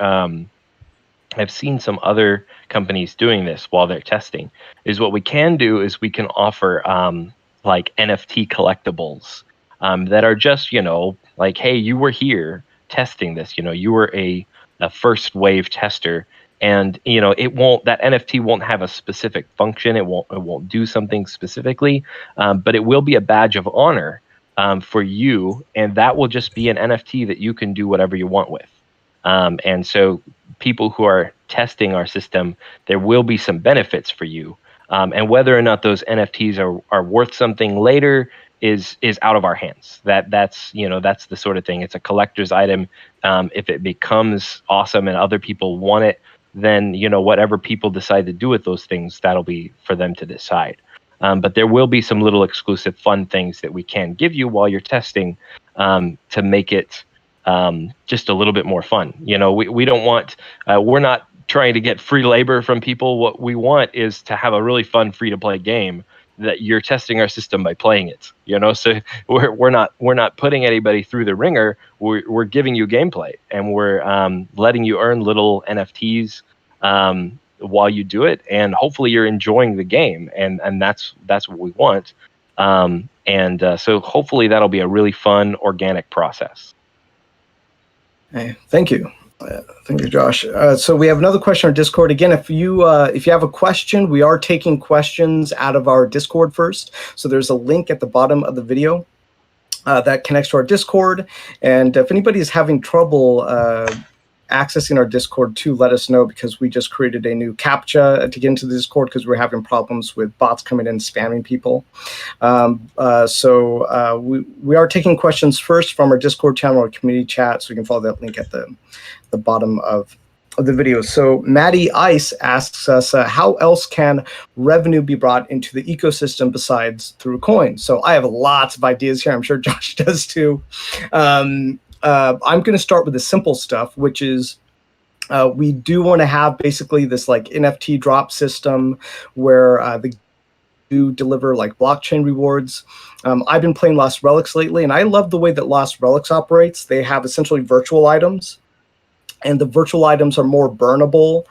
companies doing this while they're testing, is what we can do is we can offer like NFT collectibles that are just, like, hey, you were here testing this, you were a first wave tester, and that NFT won't have a specific function, it won't do something specifically, but it will be a badge of honor for you, and that will just be an NFT that you can do whatever you want with. And so people who are testing our system, there will be some benefits for you. And whether or not those NFTs are worth something later is out of our hands. That's the sort of thing. It's a collector's item. If it becomes awesome and other people want it, then whatever people decide to do with those things, that'll be for them to decide. But there will be some little exclusive fun things that we can give you while you're testing, to make it just a little bit more fun. We don't want, we're not trying to get free labor from people. What we want is to have a really fun free to play game that you're testing our system by playing it. So we're not putting anybody through the ringer. We're giving you gameplay, and we're letting you earn little NFTs while you do it, and hopefully you're enjoying the game, and that's what we want. So hopefully that'll be a really fun, organic process. Hey, thank you. Thank you, Josh. So we have another question on Discord. Again, if you have a question, we are taking questions out of our Discord first. So there's a link at the bottom of the video that connects to our Discord. And if anybody is having trouble accessing our Discord too, let us know, because we just created a new CAPTCHA to get into the Discord because we're having problems with bots coming in spamming people. So we are taking questions first from our Discord channel or community chat, so you can follow that link at the bottom of the video. So Maddie Ice asks us, how else can revenue be brought into the ecosystem besides through coins? So I have lots of ideas here. I'm sure Josh does too. I'm going to start with the simple stuff, which is we do want to have basically this like NFT drop system where they do deliver like blockchain rewards. I've been playing Lost Relics lately, and I love the way that Lost Relics operates. They have essentially virtual items, and the virtual items are more burnable.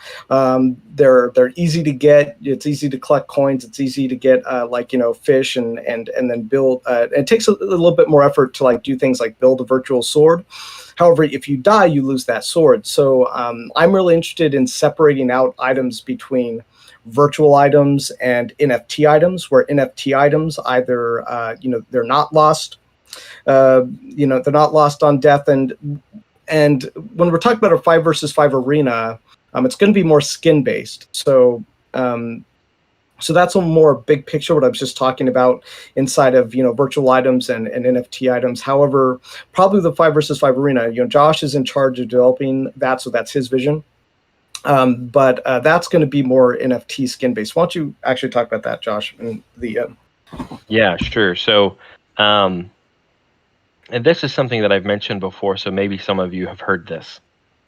They're easy to get. It's easy to collect coins. It's easy to get fish and then build. It takes a little bit more effort to do things like build a virtual sword. However, if you die, you lose that sword. So I'm really interested in separating out items between virtual items and NFT items, where NFT items either they're not lost, they're not lost on death, and when we're talking about a 5 versus 5 arena, it's going to be more skin based. So So that's a more big picture, what I was just talking about inside of, virtual items and NFT items. However, probably the 5 versus 5 arena, Josh is in charge of developing that, so that's his vision. But that's going to be more NFT skin based. Why don't you actually talk about that, Josh? Yeah, sure. So, and this is something that I've mentioned before, so maybe some of you have heard this,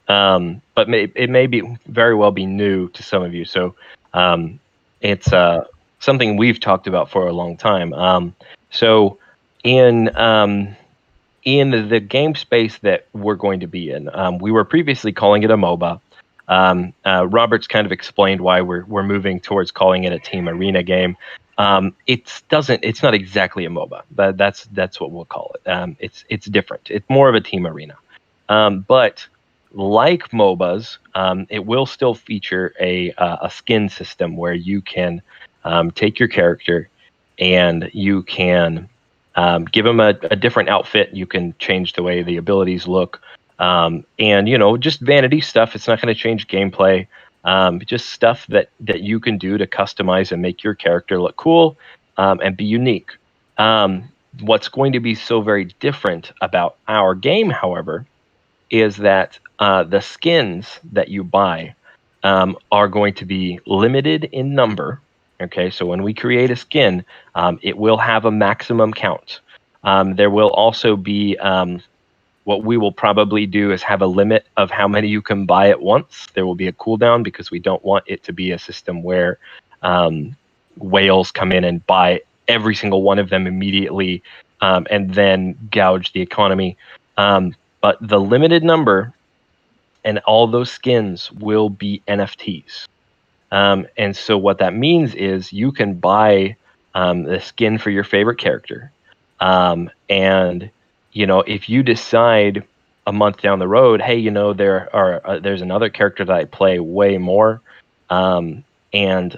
but it may be very well be new to some of you. So, it's something we've talked about for a long time. So, in the game space that we're going to be in, we were previously calling it a MOBA. Robert's kind of explained why we're moving towards calling it a team arena game. It's not exactly a MOBA, but that's what we'll call it. It's different. It's more of a team arena. But like MOBAs, it will still feature a skin system where you can take your character and you can give them a different outfit. You can change the way the abilities look. And just vanity stuff. It's not going to change gameplay. Just stuff that you can do to customize and make your character look cool and be unique. What's going to be so very different about our game, however, is that the skins that you buy are going to be limited in number. Okay, so when we create a skin, it will have a maximum count. There will also be what we will probably do is have a limit of how many you can buy at once. There will be a cooldown because we don't want it to be a system where whales come in and buy every single one of them immediately and then gouge the economy. But the limited number and all those skins will be NFTs. And so what that means is you can buy the skin for your favorite character. And if you decide a month down the road, hey, there's another character that I play way more, and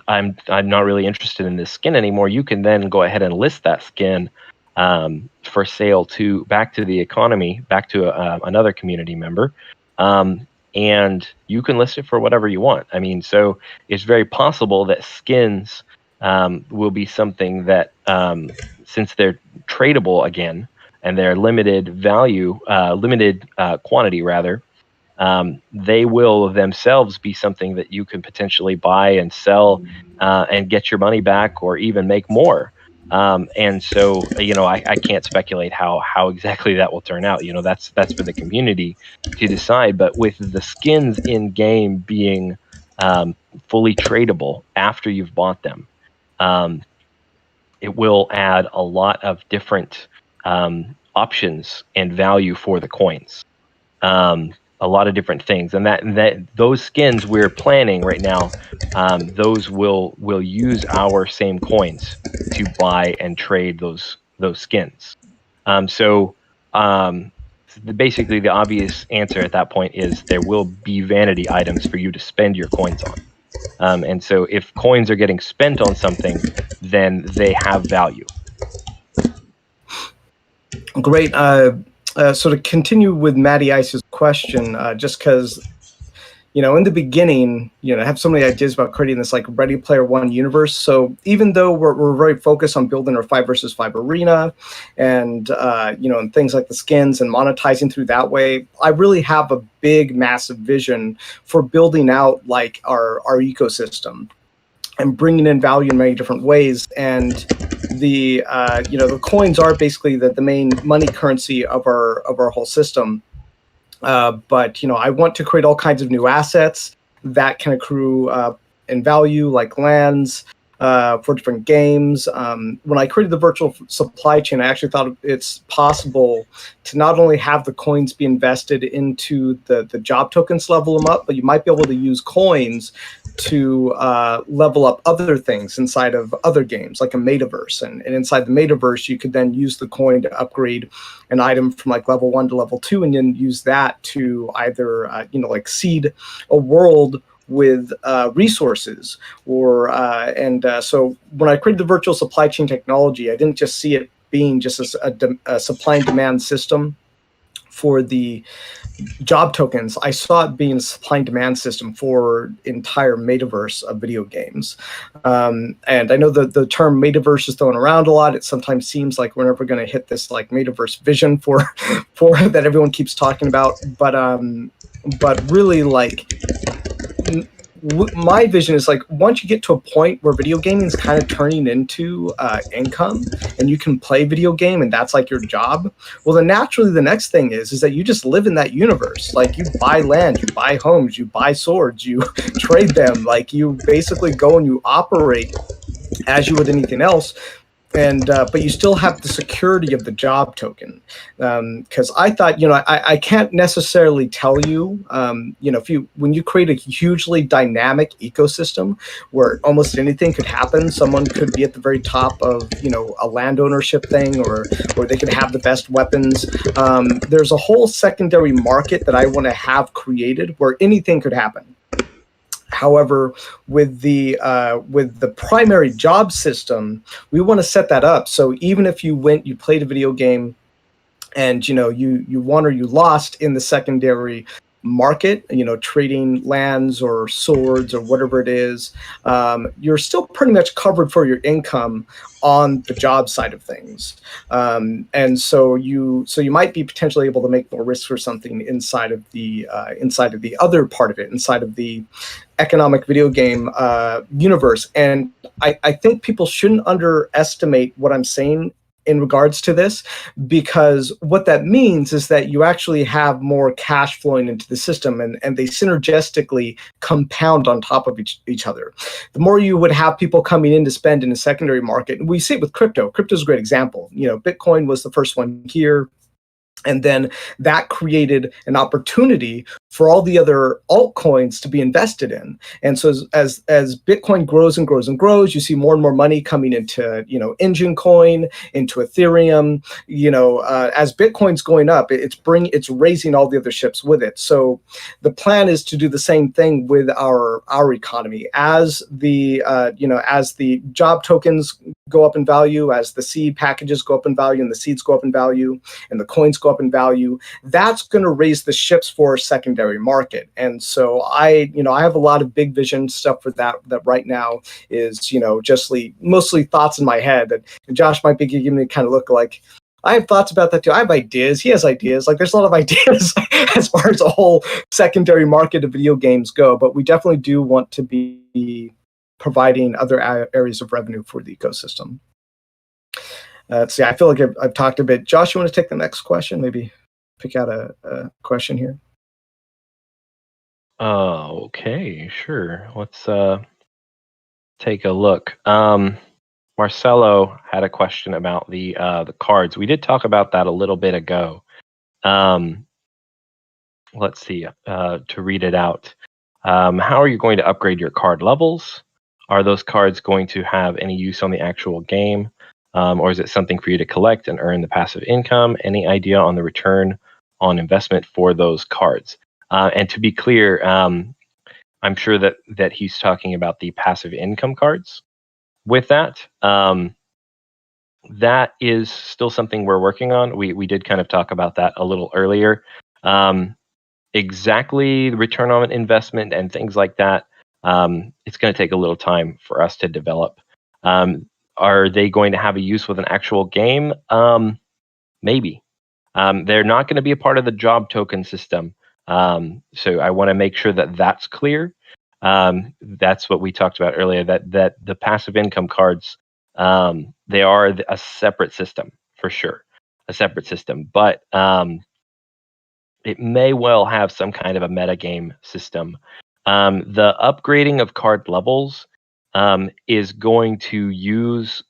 I'm not really interested in this skin anymore, you can then go ahead and list that skin for sale back to the economy, back to another community member, and you can list it for whatever you want. I mean, so it's very possible that skins will be something that, since they're tradable again, and they're limited value, limited quantity rather, they will themselves be something that you can potentially buy and sell and get your money back or even make more. And so, I can't speculate how exactly that will turn out. That's for the community to decide. But with the skins in game being fully tradable after you've bought them, it will add a lot of different options and value for the coins, a lot of different things, and that those skins we're planning right now, those will use our same coins to buy and trade those skins. Basically, the obvious answer at that point is there will be vanity items for you to spend your coins on, and so if coins are getting spent on something, then they have value. Great. So to continue with Matty Ice's question, just because, in the beginning, I have so many ideas about creating this like Ready Player One universe. So even though we're very focused on building our 5 versus 5 arena and, and things like the skins and monetizing through that way, I really have a big, massive vision for building out like our ecosystem and bringing in value in many different ways. And the coins are basically the main money currency of our whole system. But I want to create all kinds of new assets that can accrue in value, like lands for different games. When I created the virtual supply chain, I actually thought it's possible to not only have the coins be invested into the job tokens, level them up, but you might be able to use coins to level up other things inside of other games, like a metaverse. And inside the metaverse, you could then use the coin to upgrade an item from like level 1 to level 2, and then use that to either, like seed a world with resources or so when I created the virtual supply chain technology, I didn't just see it being just a supply and demand system for the job tokens, I saw it being a supply and demand system for entire metaverse of video games. And I know the term metaverse is thrown around a lot. It sometimes seems like we're never going to hit this like metaverse vision for that everyone keeps talking about. But really, like, my vision is like, once you get to a point where video gaming is kind of turning into income and you can play video game and that's like your job, well, then naturally the next thing is that you just live in that universe. Like, you buy land, you buy homes, you buy swords, you trade them. Like, you basically go and you operate as you would anything else. And but you still have the security of the job token, because I thought, I can't necessarily tell you, when you create a hugely dynamic ecosystem where almost anything could happen, someone could be at the very top of a land ownership thing, or they could have the best weapons. There's a whole secondary market that I want to have created where anything could happen. However, with the primary job system, we want to set that up so even if you played a video game, and you won or you lost in the secondary market, trading lands or swords or whatever it is, you're still pretty much covered for your income on the job side of things. And so you might be potentially able to make more risk for something inside of the other part of it, inside of the economic video game universe. And I think people shouldn't underestimate what I'm saying in regards to this, because what that means is that you actually have more cash flowing into the system, and they synergistically compound on top of each other. The more you would have people coming in to spend in a secondary market, and we see it with crypto. Crypto is a great example. Bitcoin was the first one here. And then that created an opportunity for all the other altcoins to be invested in. And so as Bitcoin grows and grows and grows, you see more and more money coming into, Engine Coin, into Ethereum. As Bitcoin's going up, it's raising all the other ships with it. So the plan is to do the same thing with our economy. As the job tokens go up in value, as the seed packages go up in value, and the seeds go up in value, and the coins go up in value, that's going to raise the ships for a secondary market. And so I have a lot of big vision stuff for that right now is, just mostly thoughts in my head. And Josh might be giving me kind of look like, I have thoughts about that too. I have ideas. He has ideas. Like, there's a lot of ideas as far as a whole secondary market of video games go, but we definitely do want to be providing other areas of revenue for the ecosystem. So yeah, I feel like I've talked a bit. Josh, you want to take the next question? Maybe pick out a question here. Okay, sure. Let's take a look. Marcelo had a question about the cards. We did talk about that a little bit ago. Let's see. To read it out. How are you going to upgrade your card levels? Are those cards going to have any use on the actual game? Or is it something for you to collect and earn the passive income? Any idea on the return on investment for those cards? And to be clear, I'm sure that he's talking about the passive income cards. With that, that is still something we're working on. We did kind of talk about that a little earlier. Exactly the return on investment and things like that, it's going to take a little time for us to develop. Are they going to have a use with an actual game? Maybe. They're not going to be a part of the job token system. So I want to make sure that that's clear. That's what we talked about earlier, that the passive income cards, they are a separate system for sure, a separate system. But it may well have some kind of a metagame system. The upgrading of card levels is going to use,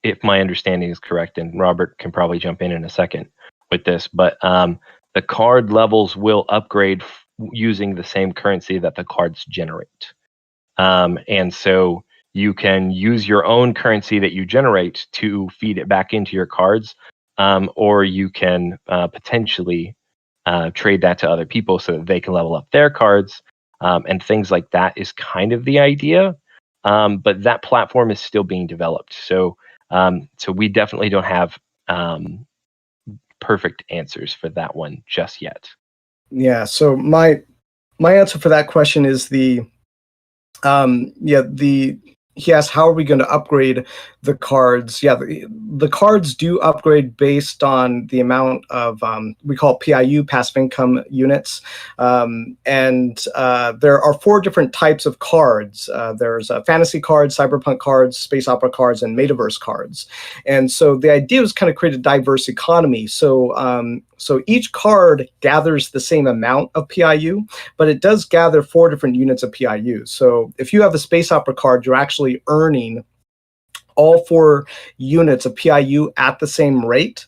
if my understanding is correct, and Robert can probably jump in a second with this, but the card levels will upgrade using the same currency that the cards generate. And so you can use your own currency that you generate to feed it back into your cards, or you can potentially trade that to other people so that they can level up their cards, and things like that is kind of the idea. But that platform is still being developed. So we definitely don't have perfect answers for that one just yet. Yeah. So my answer for that question is he asked, how are we going to upgrade the cards? Yeah, the cards do upgrade based on the amount of, we call it PIU, passive income units. And there are 4 different types of cards. There's fantasy cards, cyberpunk cards, space opera cards, and metaverse cards. And so the idea was kind of create a diverse economy. So each card gathers the same amount of PIU, but it does gather 4 different units of PIU. So if you have a space opera card, you're actually earning all 4 units of PIU at the same rate.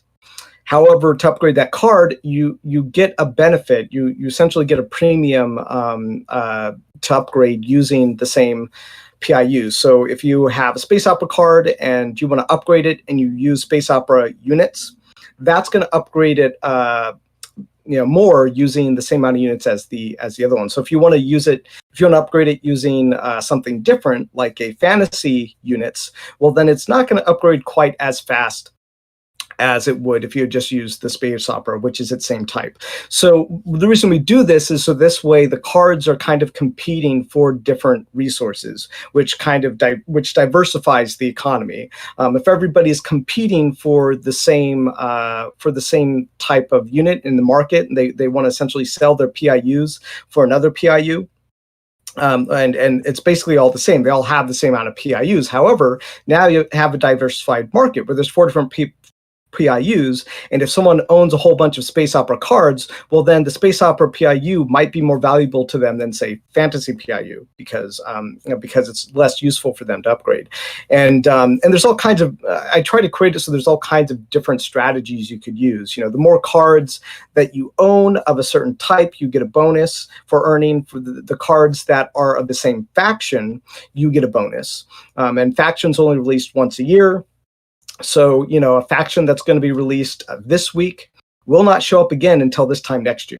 However, to upgrade that card, you get a benefit. You essentially get a premium to upgrade using the same PIU. So if you have a space opera card and you want to upgrade it and you use space opera units, that's going to upgrade it more using the same amount of units as the other one. So if you want to use it, if you want to upgrade it using something different like a fantasy units, well, then it's not going to upgrade quite as fast as it would if you had just used the space opera, which is its same type. So the reason we do this is so this way the cards are kind of competing for different resources, which kind of which diversifies the economy. If everybody is competing for the same type of unit in the market, and they want to essentially sell their PIUs for another PIU. And it's basically all the same. They all have the same amount of PIUs. However, now you have a diversified market where there's 4 different PIUs, and if someone owns a whole bunch of space opera cards, well, then the space opera PIU might be more valuable to them than, say, fantasy PIU because it's less useful for them to upgrade. And there's all kinds of I try to create it so there's all kinds of different strategies you could use. The more cards that you own of a certain type, you get a bonus for earning. For the cards that are of the same faction, you get a bonus. And factions only released once a year. So, a faction that's going to be released this week will not show up again until this time next year.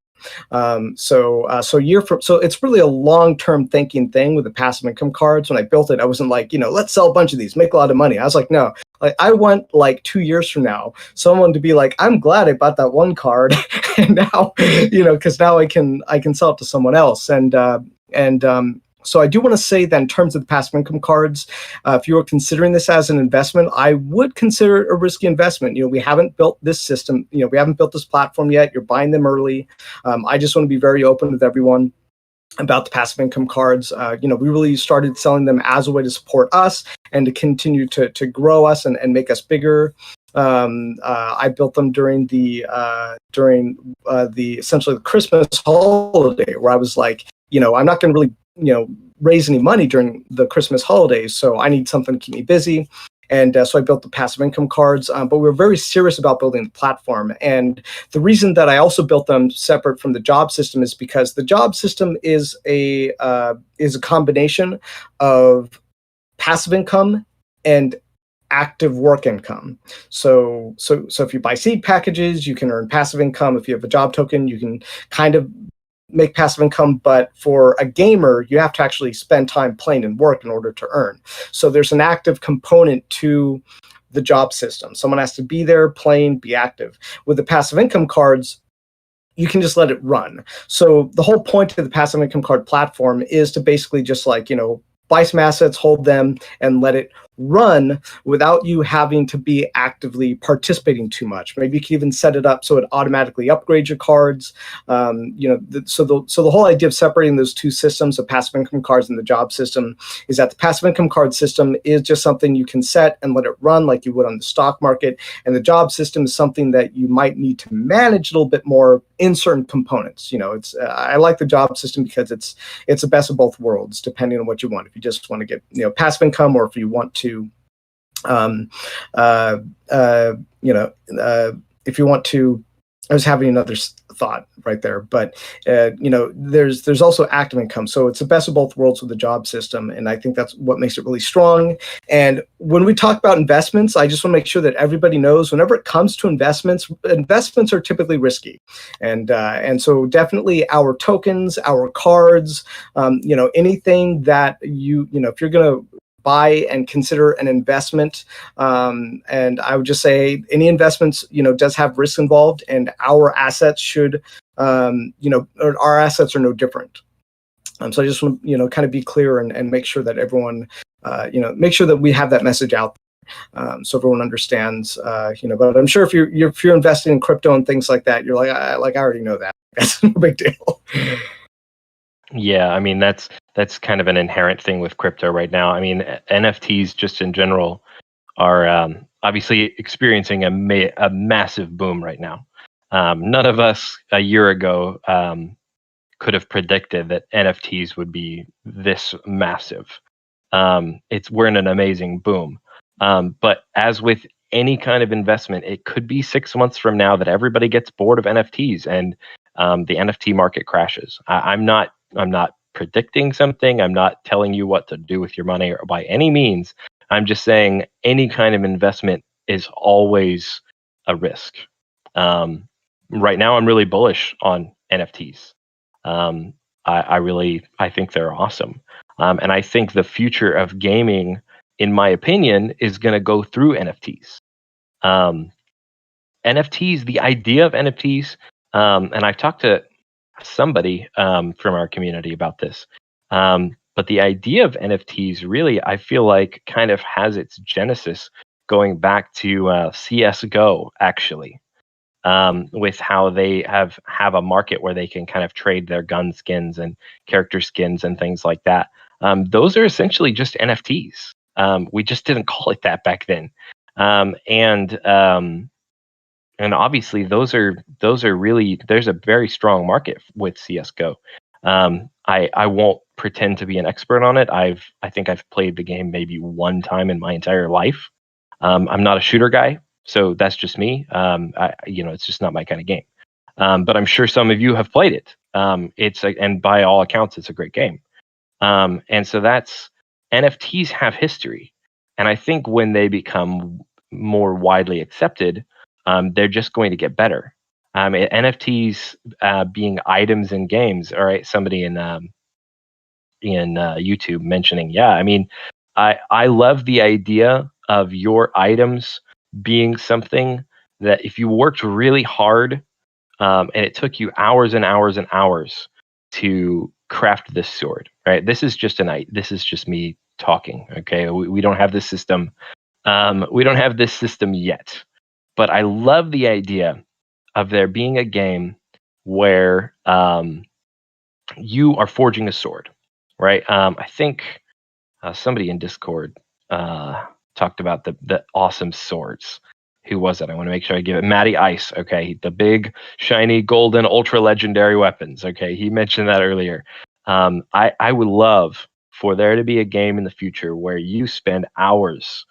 So it's really a long-term thinking thing with the passive income cards. When I built it, I wasn't like, let's sell a bunch of these, make a lot of money. I was like, no, I want like 2 years from now, someone to be like, I'm glad I bought that one card. And now, because now I can sell it to someone else. So I do want to say that in terms of the passive income cards, if you were considering this as an investment, I would consider it a risky investment. We haven't built this system. We haven't built this platform yet. You're buying them early. I just want to be very open with everyone about the passive income cards. We really started selling them as a way to support us and to continue to grow us and make us bigger. I built them during the essentially the Christmas holiday, where I was like, I'm not going to really raise any money during the Christmas holidays, so I need something to keep me busy. And so I built the passive income cards, but we were very serious about building the platform. And the reason that I also built them separate from the job system is because the job system is a combination of passive income and active work income. So if you buy seed packages, you can earn passive income. If you have a job token, you can kind of make passive income, but for a gamer, you have to actually spend time playing and work in order to earn. So there's an active component to the job system. Someone has to be there playing, be active. With the passive income cards, you can just let it run. So the whole point of the passive income card platform is to basically just buy some assets, hold them, and let it run without you having to be actively participating too much. Maybe you can even set it up so it automatically upgrades your cards. So the whole idea of separating those two systems, the passive income cards and the job system, is that the passive income card system is just something you can set and let it run like you would on the stock market, and the job system is something that you might need to manage a little bit more in certain components. I like the job system because it's the best of both worlds, depending on what you want. If you just want to get passive income, or if you want to if you want to, I was having another thought right there, but there's also active income. So it's the best of both worlds with the job system, and I think that's what makes it really strong. And when we talk about investments, I just want to make sure that everybody knows whenever it comes to investments are typically risky, and so definitely our tokens, our cards, anything that if you're going to buy and consider an investment. And I would just say any investments, does have risk involved, and our assets should, our assets are no different. So I just want to, kind of be clear and make sure that everyone, make sure that we have that message out there, so everyone understands. But I'm sure if you're investing in crypto and things like that, you're like I already know that. That's no big deal. Yeah, I mean that's kind of an inherent thing with crypto right now. I mean, NFTs just in general are obviously experiencing a massive boom right now. None of us a year ago could have predicted that NFTs would be this massive. We're in an amazing boom. But as with any kind of investment, it could be 6 months from now that everybody gets bored of NFTs and the NFT market crashes. I'm not predicting something. I'm not telling you what to do with your money or by any means. I'm just saying any kind of investment is always a risk. Right now, I'm really bullish on NFTs. I think they're awesome. And I think the future of gaming, in my opinion, is going to go through NFTs. NFTs, the idea of NFTs, and I've talked to somebody from our community about this, but the idea of NFTs really, I feel like, kind of has its genesis going back to CSGO, actually. With how they have a market where they can kind of trade their gun skins and character skins and things like that. Those are essentially just NFTs. We just didn't call it that back then. And obviously those are really, there's a very strong market with CS:GO. I won't pretend to be an expert on it. I think I've played the game maybe one time in my entire life. I'm not a shooter guy, so that's just me. It's just not my kind of game. But I'm sure some of you have played it. And by all accounts, it's a great game. And so NFTs have history, and I think when they become more widely accepted, they're just going to get better. NFTs being items in games. All right, somebody in YouTube mentioning, yeah. I mean, I love the idea of your items being something that if you worked really hard, and it took you hours and hours and hours to craft this sword, right? This is just me talking. Okay, we don't have this system. We don't have this system yet. But I love the idea of there being a game where you are forging a sword, right? I think somebody in Discord talked about the awesome swords. Who was it? I want to make sure I give it. Matty Ice. Okay, the big, shiny, golden, ultra legendary weapons. Okay, he mentioned that earlier. I would love for there to be a game in the future where you spend hours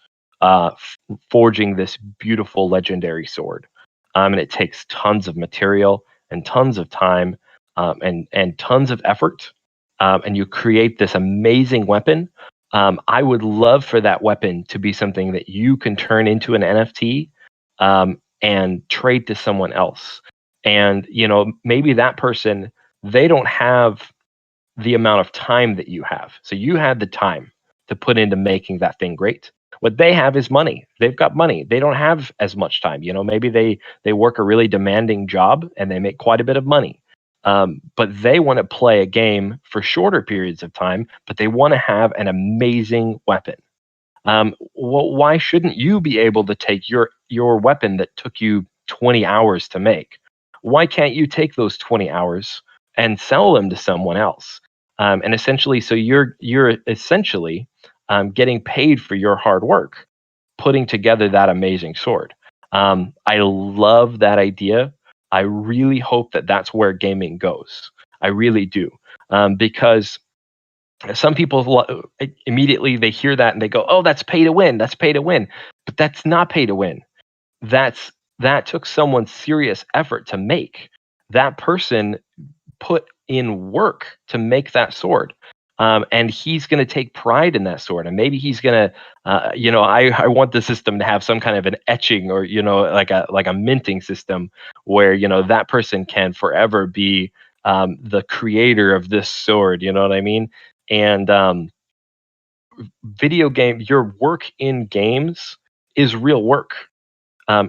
forging this beautiful legendary sword, and it takes tons of material and tons of time, and tons of effort, and you create this amazing weapon. I would love for that weapon to be something that you can turn into an NFT, and trade to someone else. And maybe that person, they don't have the amount of time that you have, so you had the time to put into making that thing great. What they have is money. They've got money. They don't have as much time. Maybe they work a really demanding job and they make quite a bit of money. But they want to play a game for shorter periods of time, but they want to have an amazing weapon. Why shouldn't you be able to take your weapon that took you 20 hours to make? Why can't you take those 20 hours and sell them to someone else? And essentially, so you're essentially getting paid for your hard work, putting together that amazing sword. I love that idea. I really hope that that's where gaming goes. I really do, because some people immediately they hear that and they go, "Oh, that's pay to win. That's pay to win." But that's not pay to win. That took someone serious effort to make. That person put in work to make that sword. And he's going to take pride in that sword, and maybe he's going to, I want the system to have some kind of an etching, or like a minting system where that person can forever be the creator of this sword. You know what I mean? And your work in games is real work.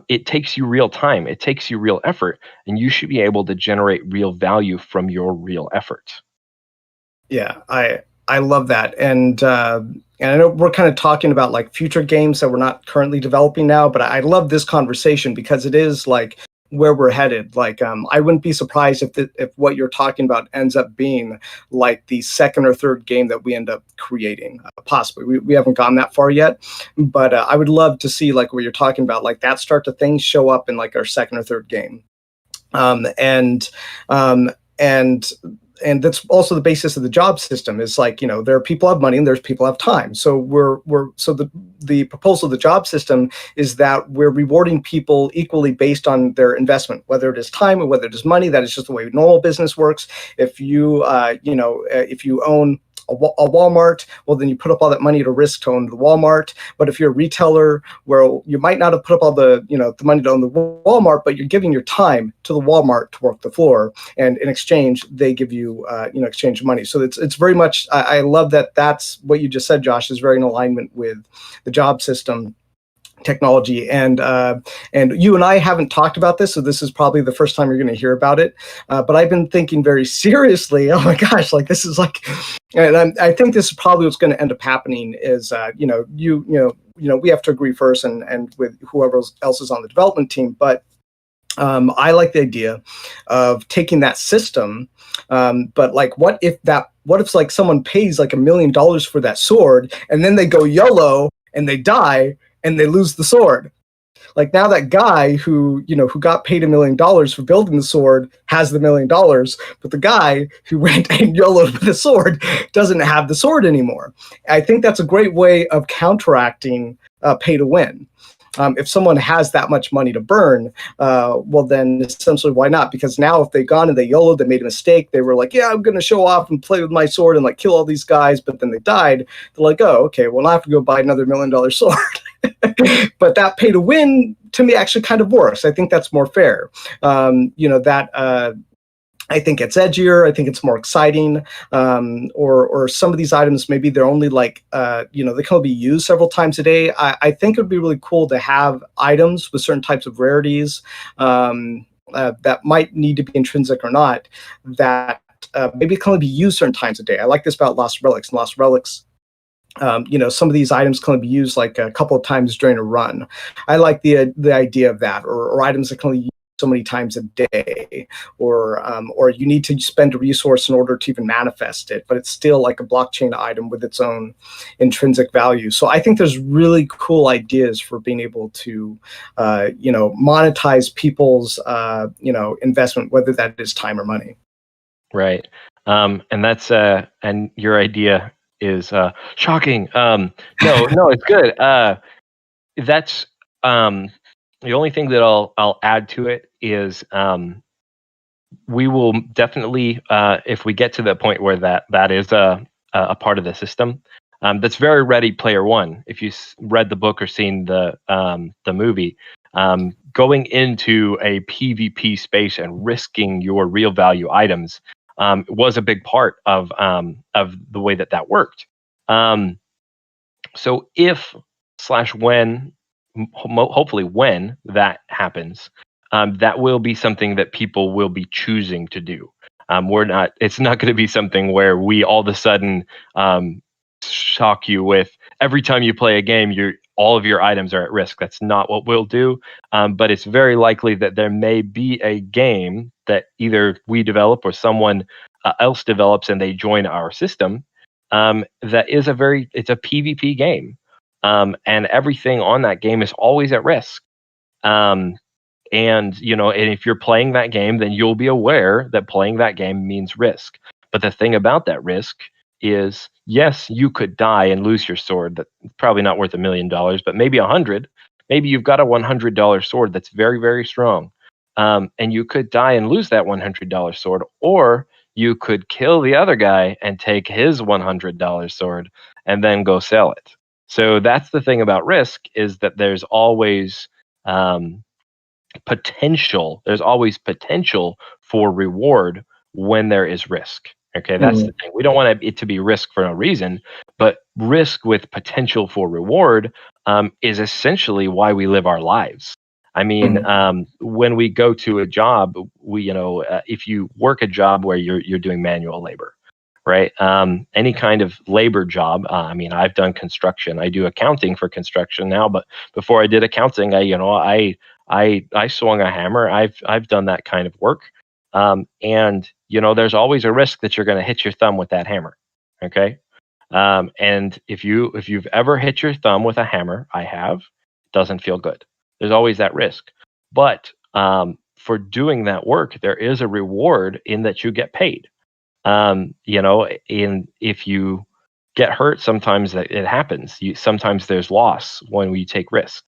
It takes you real time. It takes you real effort, and you should be able to generate real value from your real effort. Yeah, I love that, and I know we're kind of talking about like future games that we're not currently developing now, but I love this conversation because it is like where we're headed. Like, I wouldn't be surprised if what you're talking about ends up being like the second or third game that we end up creating. Possibly, we haven't gone that far yet, but I would love to see like what you're talking about, like that start to things show up in like our second or third game, and um, and and that's also the basis of the job system. Is like, you know, there are people who have money and there's people who have time. So the proposal of the job system is that we're rewarding people equally based on their investment, whether it is time or whether it is money. That is just the way normal business works. If you if you own a Walmart, well, then you put up all that money to risk to own the Walmart. But if you're a retailer, where you might not have put up all the money to own the Walmart, but you're giving your time to the Walmart to work the floor, and in exchange they give you exchange money. So it's very much, I love that. That's what you just said, Josh, is very in alignment with the job system technology, and you and I haven't talked about this, so this is probably the first time you're going to hear about it. But I've been thinking very seriously. Oh my gosh, like this is like, and I think this is probably what's going to end up happening. Is we have to agree first, and with whoever else is on the development team, but. I like the idea of taking that system, but like, what if like someone pays like $1 million for that sword, and then they go YOLO and they die and they lose the sword? Like, now that guy who got paid $1 million for building the sword has the $1 million, but the guy who went and YOLO'd with the sword doesn't have the sword anymore. I think that's a great way of counteracting pay to win. If someone has that much money to burn, well, then essentially, why not? Because now if they've gone and they YOLO'd, they made a mistake, they were like, yeah, I'm going to show off and play with my sword and like kill all these guys, but then they died. They're like, oh, okay, well, I have to go buy another $1 million sword. But that pay to win, to me, actually kind of works. I think that's more fair. I think it's edgier. I think it's more exciting. Or some of these items, maybe they're only like, they can only be used several times a day. I think it would be really cool to have items with certain types of rarities that might need to be intrinsic or not, that maybe can only be used certain times a day. I like this about Lost Relics. And Lost Relics, some of these items can only be used like a couple of times during a run. I like the idea of that, or items that can only use so many times a day, or you need to spend a resource in order to even manifest it, but it's still like a blockchain item with its own intrinsic value. So I think there's really cool ideas for being able to, monetize people's, investment, whether that is time or money. Right. And that's, and your idea is shocking. No, it's good. That's, the only thing that I'll add to it is we will definitely, if we get to the point where that is a part of the system, that's very Ready Player One. If you read the book or seen the movie, going into a PvP space and risking your real value items was a big part of the way that worked. So if/when, hopefully when that happens, that will be something that people will be choosing to do. It's not going to be something where we all of a sudden shock you with every time you play a game, all of your items are at risk. That's not what we'll do. But it's very likely that there may be a game that either we develop or someone else develops and they join our system. That is it's a PvP game. And everything on that game is always at risk. And if you're playing that game, then you'll be aware that playing that game means risk. But the thing about that risk is, yes, you could die and lose your sword. That's probably not worth $1 million, but maybe 100. Maybe you've got a $100 sword that's very, very strong. And you could die and lose that $100 sword, or you could kill the other guy and take his $100 sword and then go sell it. So that's the thing about risk, is that there's always potential. There's always potential for reward when there is risk. Okay, that's the thing. We don't want it to be risk for no reason, but risk with potential for reward is essentially why we live our lives. I mean, when we go to a job, if you work a job where you're doing manual labor, right? Any kind of labor job. I mean, I've done construction. I do accounting for construction now, but before I did accounting, I swung a hammer. I've done that kind of work, and there's always a risk that you're going to hit your thumb with that hammer. Okay, and if you've ever hit your thumb with a hammer, I have, it doesn't feel good. There's always that risk, but for doing that work, there is a reward in that you get paid. If you get hurt, sometimes it happens. Sometimes there's loss when we take risks,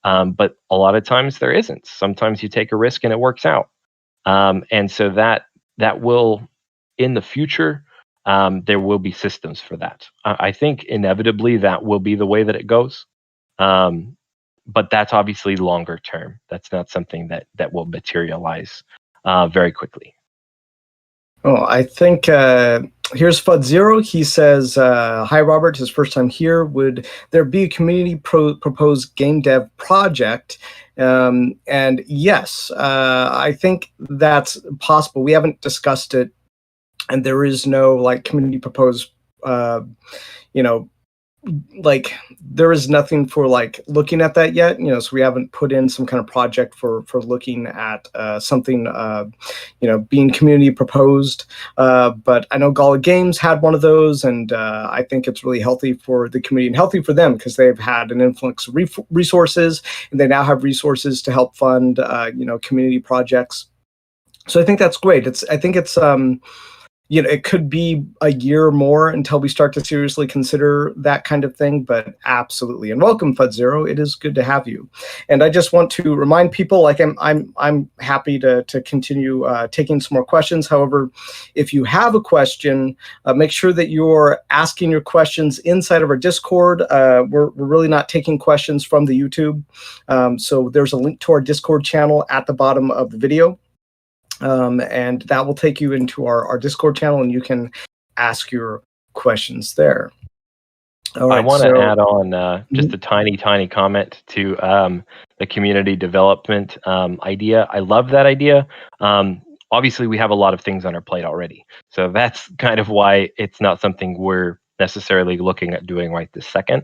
but a lot of times there isn't. Sometimes you take a risk and it works out, and so that will, in the future, there will be systems for that. I think inevitably that will be the way that it goes. But that's obviously longer term. That's not something that will materialize very quickly. Oh, I think here's Fud Zero. He says, "Hi, Robert. His first time here. Would there be a community proposed game dev project?" And yes, I think that's possible. We haven't discussed it, and there is no community proposed. There is nothing for looking at that yet. So we haven't put in some kind of project for looking at something being community proposed, but I know Gala Games had one of those, and I think it's really healthy for the community and healthy for them because they've had an influx of resources, and they now have resources to help fund community projects. So I think that's great. I think it's it could be a year or more until we start to seriously consider that kind of thing, but absolutely. And welcome, Fud Zero. It is good to have you. And I just want to remind people, I'm happy to continue taking some more questions. However, if you have a question, make sure that you're asking your questions inside of our Discord. We're really not taking questions from the YouTube. So there's a link to our Discord channel at the bottom of the video. And that will take you into our Discord channel, and you can ask your questions there. All right, I want to add on just a tiny comment to the community development idea. I love that idea. Obviously, we have a lot of things on our plate already, so that's kind of why it's not something we're necessarily looking at doing right this second.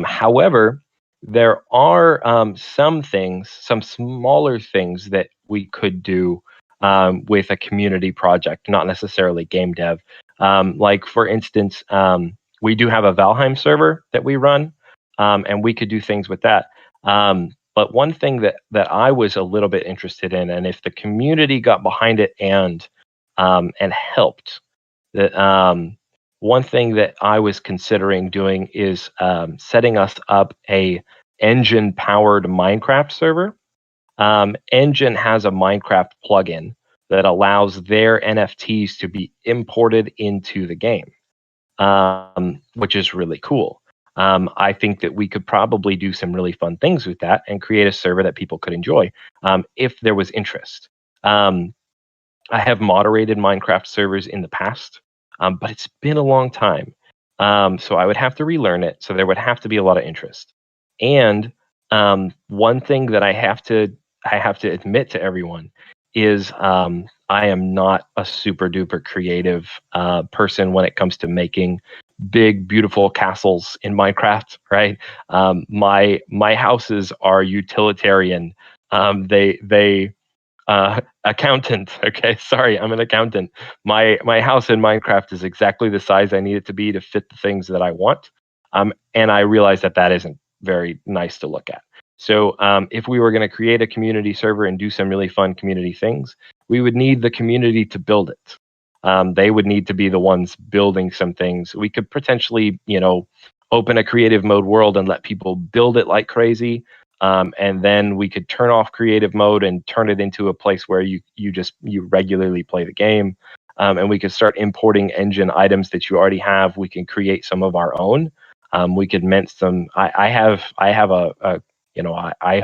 However, there are some smaller things that we could do with a community project, not necessarily game dev. Like for instance, we do have a Valheim server that we run, and we could do things with that. But one thing that I was a little bit interested in, and if the community got behind it and helped, that one thing that I was considering doing is setting us up a engine-powered Minecraft server. Engine has a Minecraft plugin that allows their NFTs to be imported into the game, which is really cool. I think that we could probably do some really fun things with that and create a server that people could enjoy if there was interest. I have moderated Minecraft servers in the past, but it's been a long time. So I would have to relearn it. So there would have to be a lot of interest. And one thing that I have to admit to everyone is I am not a super duper creative person when it comes to making big, beautiful castles in Minecraft, right? My houses are utilitarian. They accountant. Okay, sorry, I'm an accountant. My house in Minecraft is exactly the size I need it to be to fit the things that I want. And I realize that isn't very nice to look at. So if we were going to create a community server and do some really fun community things, we would need the community to build it. They would need to be the ones building some things. We could potentially, open a creative mode world and let people build it like crazy. And then we could turn off creative mode and turn it into a place where you regularly play the game. And we could start importing engine items that you already have. We can create some of our own. We could mint some. I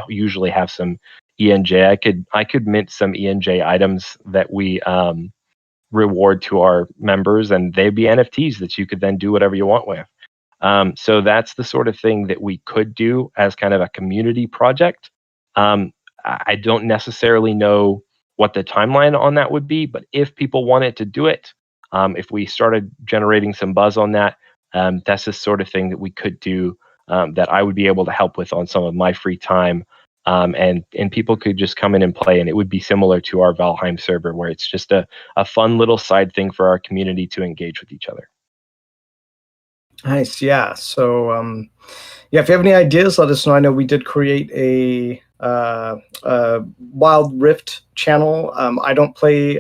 usually have some ENJ. I could mint some ENJ items that we reward to our members, and they'd be NFTs that you could then do whatever you want with. So that's the sort of thing that we could do as kind of a community project. I don't necessarily know what the timeline on that would be, but if people wanted to do it, if we started generating some buzz on that, that's the sort of thing that we could do, that I would be able to help with on some of my free time. And people could just come in and play, and it would be similar to our Valheim server, where it's just a fun little side thing for our community to engage with each other. Nice. Yeah. So, yeah, if you have any ideas, let us know. I know we did create a Wild Rift channel. I don't play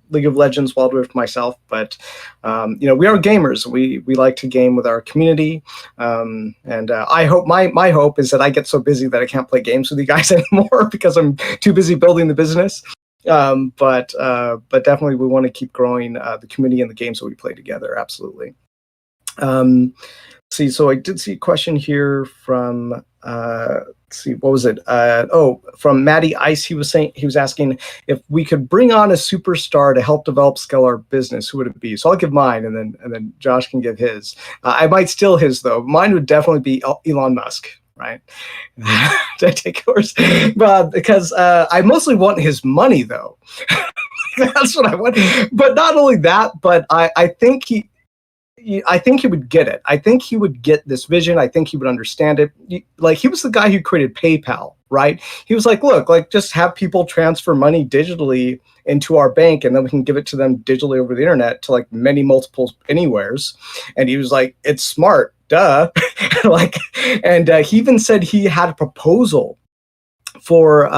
League of Legends Wild Rift myself, but we are gamers. We like to game with our community, and I hope my hope is that I get so busy that I can't play games with you guys anymore because I'm too busy building the business. But definitely we want to keep growing the community and the games that we play together. Absolutely. See, so I did see a question here from let's see, what was it? From Matty Ice. He was asking if we could bring on a superstar to help develop scale our business, who would it be? So I'll give mine, and then Josh can give his. I might steal his though. Mine would definitely be Elon Musk, right? To take yours, but because I mostly want his money though. That's what I want. But not only that, but I think he would get it. I think he would get this vision. I think he would understand it. Like, he was the guy who created PayPal, right? He was like, look, like, just have people transfer money digitally into our bank, and then we can give it to them digitally over the internet to like many multiple anywheres. And he was like, it's smart, duh. And he even said he had a proposal for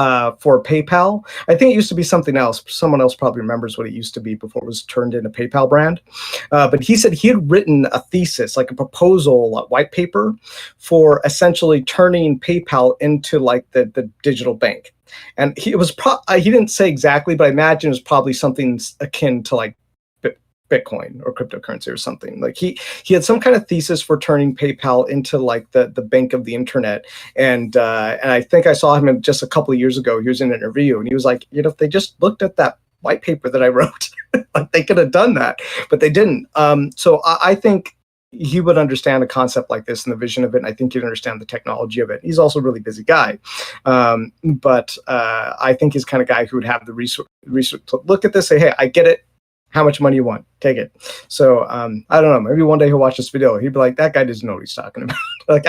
PayPal. I think it used to be something else. Someone else probably remembers what it used to be before it was turned into PayPal brand. But he said he had written a thesis, like a proposal, a white paper, for essentially turning PayPal into like the digital bank. And he didn't say exactly, but I imagine it was probably something akin to like Bitcoin or cryptocurrency or something. Like he had some kind of thesis for turning PayPal into like the bank of the internet. And I think I saw him just a couple of years ago. He was in an interview and he was like, if they just looked at that white paper that I wrote, like they could have done that, but they didn't. So I think he would understand a concept like this and the vision of it. And I think he'd understand the technology of it. He's also a really busy guy. But I think he's the kind of guy who would have the research to look at this, say, hey, I get it. How much money you want? Take it. So I don't know. Maybe one day he'll watch this video. He'd be like, "That guy doesn't know what he's talking about." Like,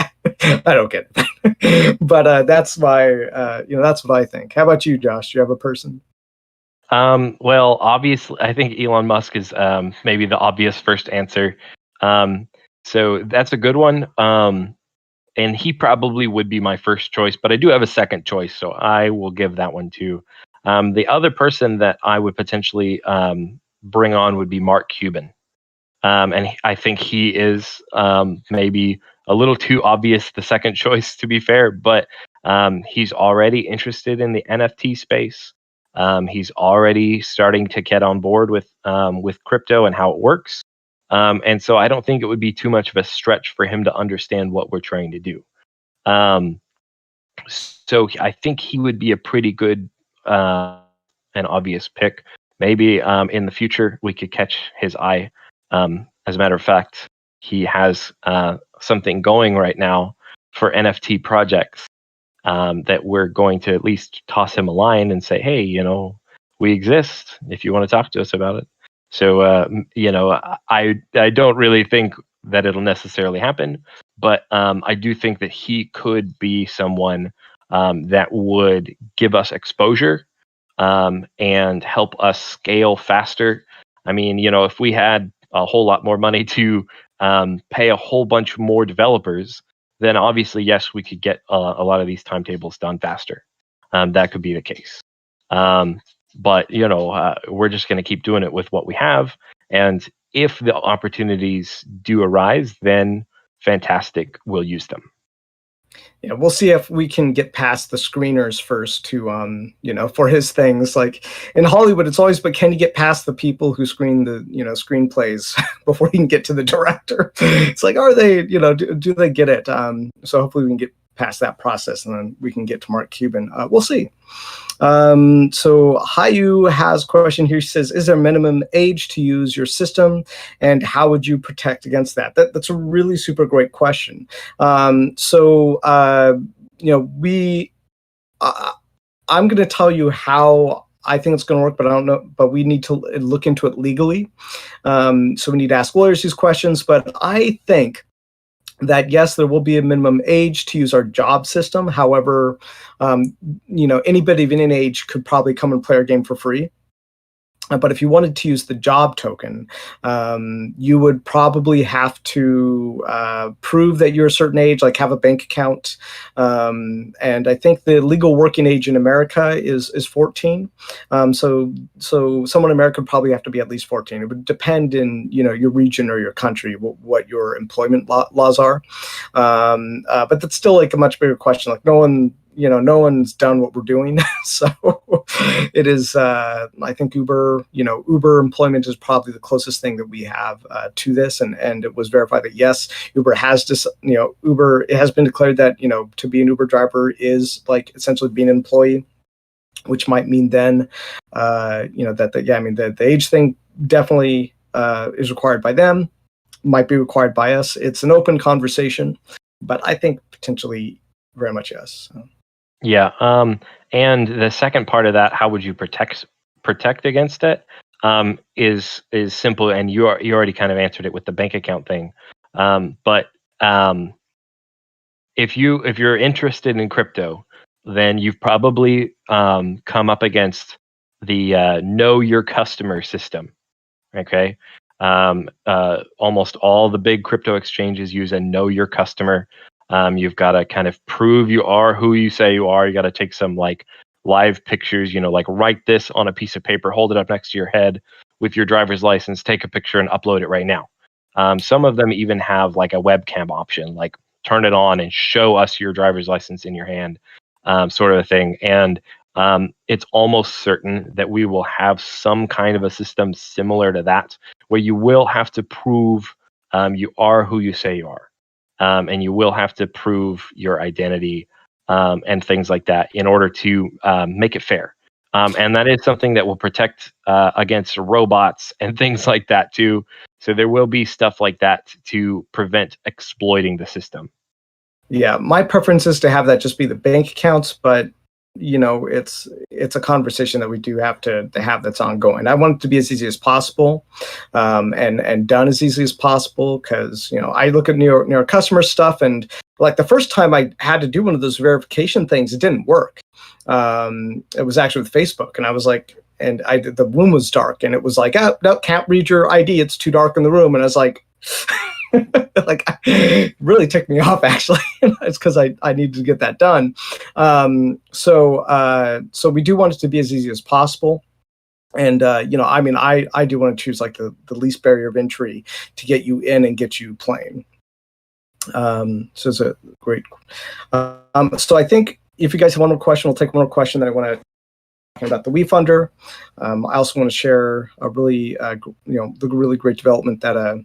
I don't get it. But that's my, that's what I think. How about you, Josh? Do you have a person? Well, obviously, I think Elon Musk is maybe the obvious first answer. So that's a good one. And he probably would be my first choice. But I do have a second choice, so I will give that one too. The other person that I would potentially bring on would be Mark Cuban. And I think he is maybe a little too obvious, the second choice, to be fair, but he's already interested in the NFT space. He's already starting to get on board with crypto and how it works. And so I don't think it would be too much of a stretch for him to understand what we're trying to do. So I think he would be a pretty good and obvious pick. Maybe in the future we could catch his eye. As a matter of fact, he has something going right now for NFT projects that we're going to at least toss him a line and say, hey, we exist if you want to talk to us about it. So, I don't really think that it'll necessarily happen, but I do think that he could be someone that would give us exposure and help us scale faster. I mean, if we had a whole lot more money to pay a whole bunch more developers, then obviously, yes, we could get a lot of these timetables done faster. That could be the case. But, we're just going to keep doing it with what we have. And if the opportunities do arise, then fantastic, we'll use them. Yeah, we'll see if we can get past the screeners first to, for his things. Like in Hollywood, it's always, but can you get past the people who screen the, screenplays before you can get to the director? It's like, are they, do they get it? So hopefully we can get past that process, and then we can get to Mark Cuban. We'll see. So Hayu has a question here. He says, is there a minimum age to use your system, and how would you protect against that? That's a really super great question. I'm going to tell you how I think it's going to work, but I don't know. But we need to look into it legally. So we need to ask lawyers these questions. But I think that yes, there will be a minimum age to use our job system. However, anybody of any age could probably come and play our game for free. But if you wanted to use the job token, you would probably have to prove that you're a certain age, like have a bank account. And I think the legal working age in America is 14. So someone in America would probably have to be at least 14. It would depend in your region or your country what your employment laws are. But that's still like a much bigger question. Like no one's done what we're doing. So it is, I think Uber employment is probably the closest thing that we have to this. And it was verified that yes, Uber has it has been declared that, to be an Uber driver is like essentially being an employee, which might mean then, the age thing definitely is required by them, might be required by us. It's an open conversation, but I think potentially very much yes. So. Yeah. And the second part of that, how would you protect against it? Is simple, and you already kind of answered it with the bank account thing. But if you're interested in crypto, then you've probably come up against the know your customer system. Okay. Almost all the big crypto exchanges use a know your customer. You've got to kind of prove you are who you say you are. You got to take some like live pictures, like write this on a piece of paper, hold it up next to your head with your driver's license, take a picture and upload it right now. Some of them even have like a webcam option, like turn it on and show us your driver's license in your hand, sort of a thing. And it's almost certain that we will have some kind of a system similar to that, where you will have to prove you are who you say you are. And you will have to prove your identity and things like that in order to make it fair. And that is something that will protect against robots and things like that too. So there will be stuff like that to prevent exploiting the system. Yeah, my preference is to have that just be the bank accounts, but it's a conversation that we do have to have that's ongoing. I want it to be as easy as possible, and done as easily as possible, because I look at New York customer stuff, and like the first time I had to do one of those verification things, it didn't work. It was actually with Facebook, and I was like, and the room was dark, and it was like, oh, no, can't read your ID, it's too dark in the room, and I was like. Like it really ticked me off, actually. It's because I needed to get that done. So we do want it to be as easy as possible. And I do want to choose like the least barrier of entry to get you in and get you playing. So it's a great. So I think if you guys have one more question, we'll take one more question that I want to talk about the WeFunder. I also want to share a really the really great development that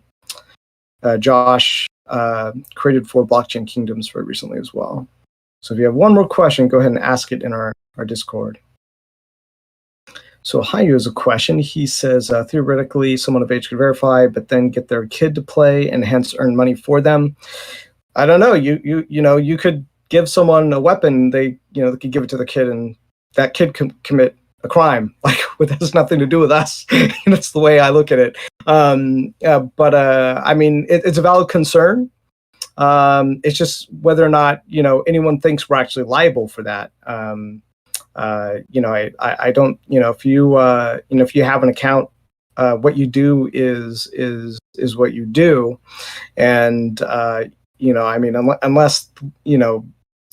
Josh created for Blockchain Kingdoms very recently as well. So if you have one more question, go ahead and ask it in our Discord. So Hayu has a question. He says, theoretically, someone of age could verify, but then get their kid to play and hence earn money for them. I don't know. You could give someone a weapon. They could give it to the kid, and that kid can commit a crime, like it has nothing to do with us. That's the way I look at it. But I mean, it's a valid concern. It's just whether or not anyone thinks we're actually liable for that. I don't. If you have an account, what you do is what you do, and I mean, unless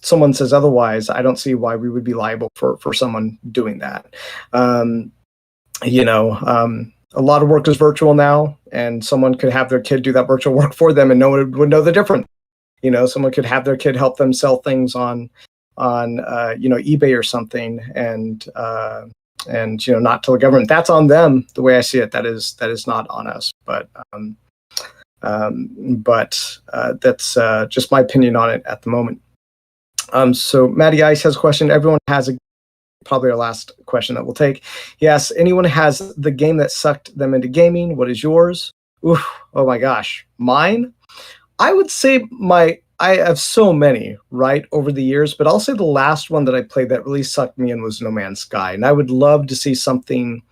someone says otherwise, I don't see why we would be liable for someone doing that. A lot of work is virtual now, and someone could have their kid do that virtual work for them, and no one would know the difference. Someone could have their kid help them sell things on eBay or something, and not tell the government. That's on them. The way I see it, that is not on us. But that's just my opinion on it at the moment. So Matty Ice has a question. Everyone has probably our last question that we'll take. Yes, anyone has the game that sucked them into gaming? What is yours? Oof, oh my gosh. Mine? I would say I have so many, right, over the years, but I'll say the last one that I played that really sucked me in was No Man's Sky. And I would love to see something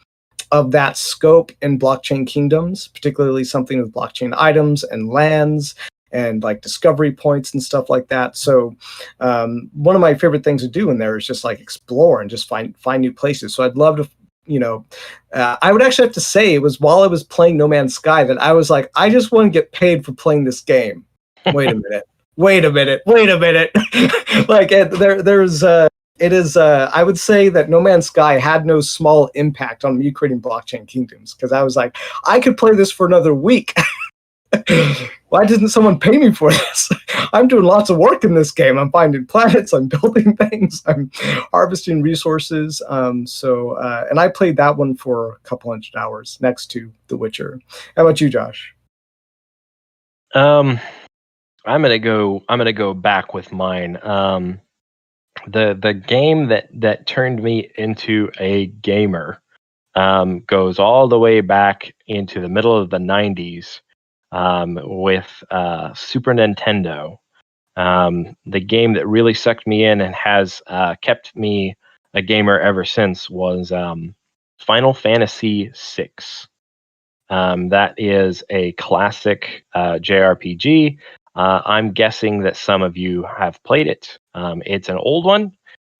of that scope in Blockchain Kingdoms, particularly something with blockchain items and lands and like discovery points and stuff like that. So one of my favorite things to do in there is just like explore and just find new places. So I'd love to, I would actually have to say it was while I was playing No Man's Sky that I was like, I just want to get paid for playing this game. Wait a minute. Wait a minute. Like I would say that No Man's Sky had no small impact on me creating Blockchain Kingdoms, because I was like, I could play this for another week. Why didn't someone pay me for this? I'm doing lots of work in this game. I'm finding planets, I'm building things, I'm harvesting resources. And I played that one for a couple hundred hours next to The Witcher. How about you, Josh? I'm gonna go back with mine. The game that turned me into a gamer goes all the way back into the middle of the 90s with Super Nintendo. The game that really sucked me in and has kept me a gamer ever since was Final Fantasy VI. That is a classic JRPG. I'm guessing that some of you have played it. It's an old one,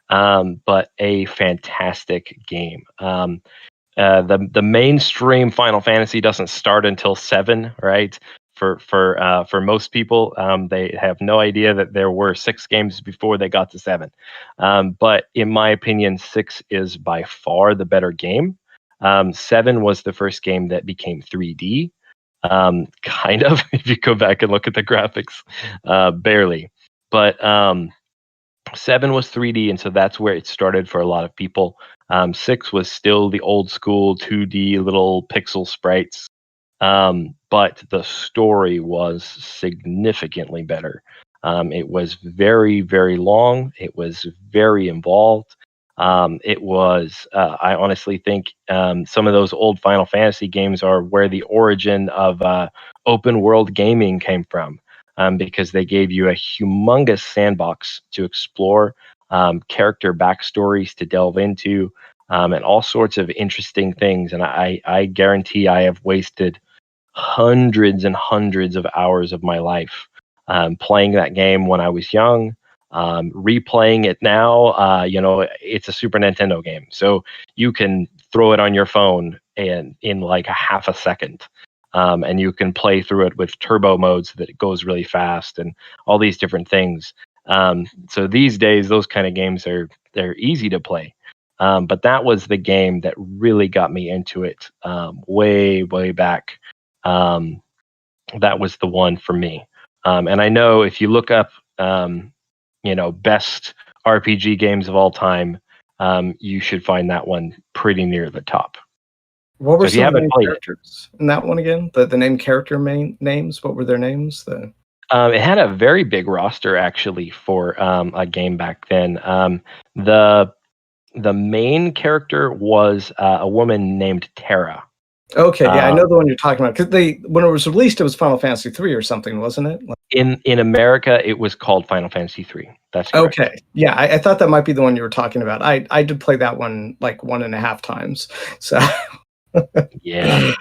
but a fantastic game. The mainstream Final Fantasy doesn't start until 7, right? For most people, they have no idea that there were 6 games before they got to 7. But in my opinion, 6 is by far the better game. 7 was the first game that became 3D. Kind of, if you go back and look at the graphics, barely. But 7 was 3D, and so that's where it started for a lot of people. 6 was still the old school 2D little pixel sprites, but the story was significantly better. It was very, very long. It was very involved. It was, I honestly think some of those old Final Fantasy games are where the origin of open world gaming came from, because they gave you a humongous sandbox to explore, character backstories to delve into, and all sorts of interesting things. And I guarantee I have wasted hundreds and hundreds of hours of my life playing that game when I was young. Replaying it now, it's a Super Nintendo game, so you can throw it on your phone and in like a half a second, and you can play through it with turbo modes that it goes really fast and all these different things. So these days, those kind of games they're easy to play, but that was the game that really got me into it way back. That was the one for me, and I know if you look up best RPG games of all time, you should find that one pretty near the top. What were some of the main characters in that one again? The named character names, what were their names? It had a very big roster actually for a game back then. The main character was a woman named Terra. Okay, yeah, I know the one you're talking about, because when it was released, it was Final Fantasy 3 or something, wasn't it? In America, it was called Final Fantasy 3. That's correct. Okay. Yeah, I thought that might be the one you were talking about. I did play that one like 1.5 times. So yeah,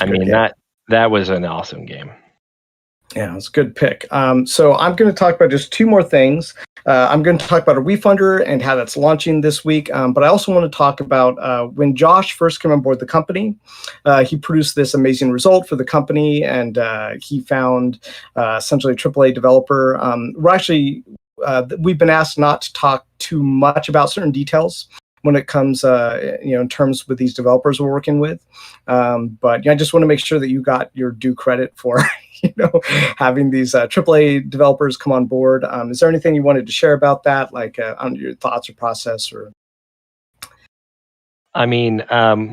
I mean that was an awesome game. Yeah, it's a good pick. So I'm going to talk about just 2 more things. I'm going to talk about a WeFunder and how that's launching this week. But I also want to talk about when Josh first came on board the company, he produced this amazing result for the company, and he found essentially a AAA developer. We've been asked not to talk too much about certain details when it comes, in terms with these developers we're working with. But I just want to make sure that you got your due credit for, having these AAA developers come on board. Is there anything you wanted to share about that, like on your thoughts or process? Or I mean,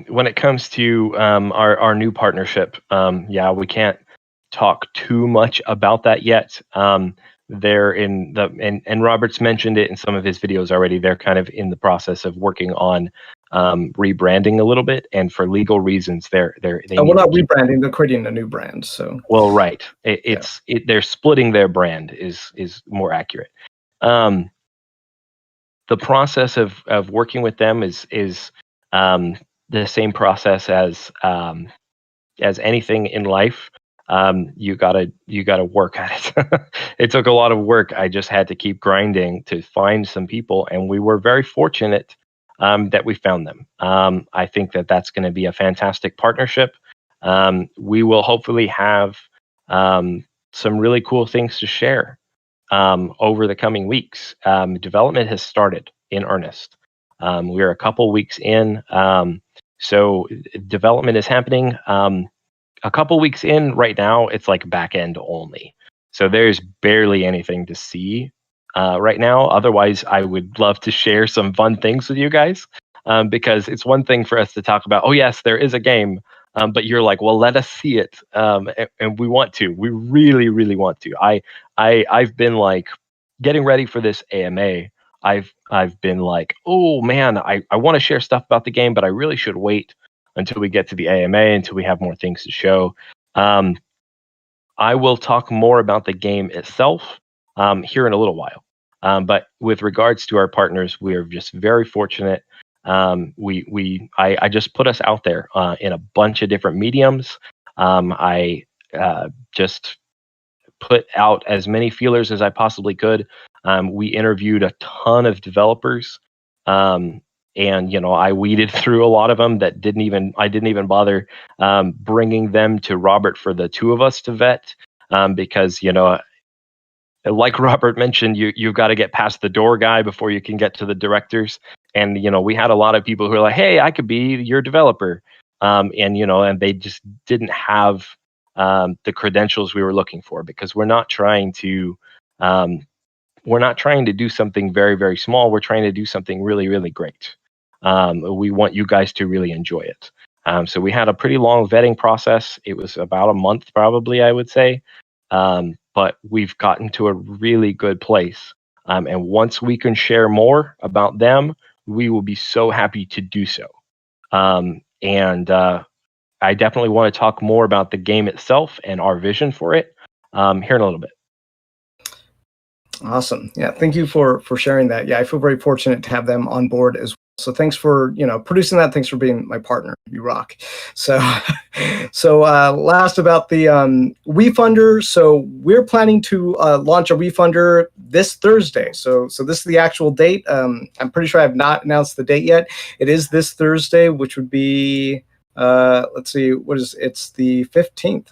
when it comes to our new partnership, we can't talk too much about that yet. they're in the and Robert's mentioned it in some of his videos already. They're kind of in the process of working on rebranding a little bit, and for legal reasons, they well, not rebranding. They're creating a new brand. So right, they're splitting their brand is more accurate. The process of working with them is the same process as anything in life. You gotta work at it. It took a lot of work. I just had to keep grinding to find some people, and we were very fortunate that we found them. I think that's going to be a fantastic partnership. We will hopefully have some really cool things to share over the coming weeks. Development has started in earnest. We're a couple weeks in, so development is happening. A couple weeks in right now, it's like back end only. So there's barely anything to see right now. Otherwise, I would love to share some fun things with you guys, because it's one thing for us to talk about, oh yes, there is a game, but you're like, well, let us see it. And we want to. We really, really want to. I've been like getting ready for this AMA. I've been like, oh man, I want to share stuff about the game, but I really should wait until we get to the AMA, until we have more things to show. I will talk more about the game itself here in a little while. But with regards to our partners, we are just very fortunate. I just put us out there in a bunch of different mediums. I just put out as many feelers as I possibly could. We interviewed a ton of developers. And I weeded through a lot of them that I didn't even bother bringing them to Robert for the two of us to vet, because like Robert mentioned, you've got to get past the door guy before you can get to the directors. And we had a lot of people who are like, hey, I could be your developer, and they just didn't have the credentials we were looking for, because we're not trying to do something very, very small. We're trying to do something really, really great. We want you guys to really enjoy it. So we had a pretty long vetting process. It was about a month, probably, I would say. But we've gotten to a really good place. And once we can share more about them, we will be so happy to do so. And I definitely want to talk more about the game itself and our vision for it here in a little bit. Awesome. Yeah, thank you for sharing that. Yeah, I feel very fortunate to have them on board as well. So thanks for producing that. Thanks for being my partner. You rock. So last about the WeFunder. So we're planning to launch a WeFunder this Thursday. So this is the actual date. I'm pretty sure I have not announced the date yet. It is this Thursday, which would be let's see, it's the 15th.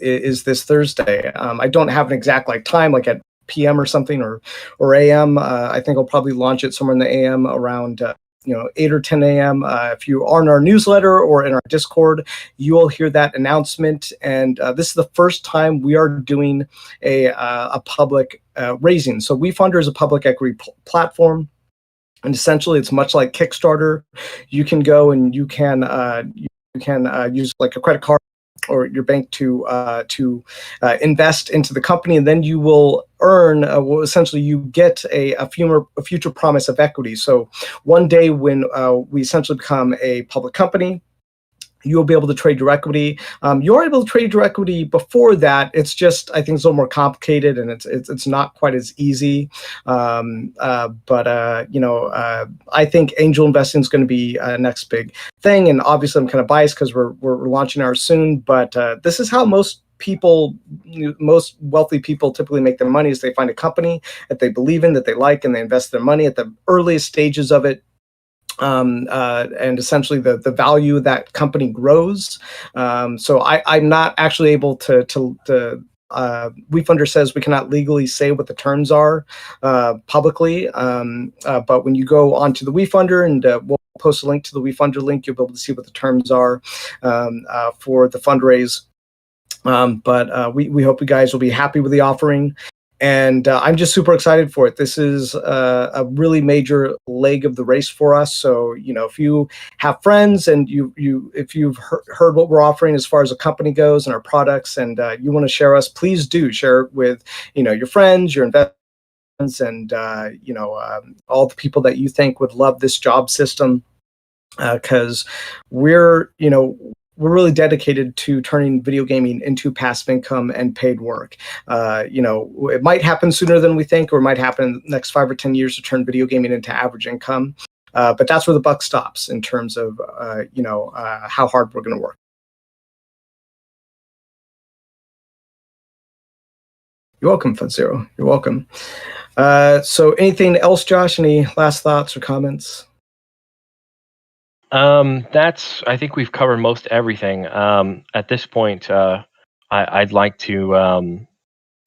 Is this Thursday. I don't have an exact time, like at PM or something, or AM. I think I'll probably launch it somewhere in the AM around 8 or 10 a.m. If you are in our newsletter or in our Discord, you will hear that announcement. And this is the first time we are doing a public raising. So WeFunder is a public equity platform. And essentially, it's much like Kickstarter. You can go and you can use like a credit card or your bank to invest into the company, and then you will earn. Essentially, you get a future promise of equity. So one day when we essentially become a public company, you'll be able to trade your equity. You are able to trade your equity before that. It's just, I think it's a little more complicated, and it's not quite as easy. But I think angel investing is going to be next big thing. And obviously, I'm kind of biased because we're launching ours soon. But this is how most wealthy people typically make their money: is they find a company that they believe in, that they like, and they invest their money at the earliest stages of it. And essentially the value of that company grows. So I'm not actually able to WeFunder says we cannot legally say what the terms are publicly. But when you go onto the WeFunder, and we'll post a link to the WeFunder link, you'll be able to see what the terms are for the fundraise. But we hope you guys will be happy with the offering. And I'm just super excited for it. This is a really major leg of the race for us. So, if you have friends and if you've heard what we're offering as far as a company goes and our products, and you want to share us, please do share it with, your friends, your investors, and all the people that you think would love this job system, because we're really dedicated to turning video gaming into passive income and paid work. It might happen sooner than we think, or it might happen in the next 5 or 10 years to turn video gaming into average income. But that's where the buck stops in terms of how hard we're going to work. You're welcome, FudZero. You're welcome. So anything else, Josh? Any last thoughts or comments? I think we've covered most everything. At this point, I'd like to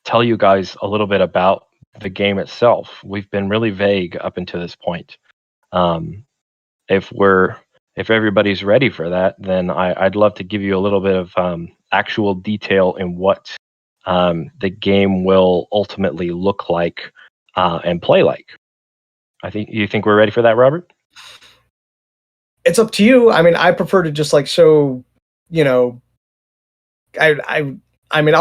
tell you guys a little bit about the game itself. We've been really vague up until this point. If everybody's ready for that, then I'd love to give you a little bit of actual detail in what the game will ultimately look like and play like. You think we're ready for that, Robert? It's up to you. I mean, I prefer to just show, I'll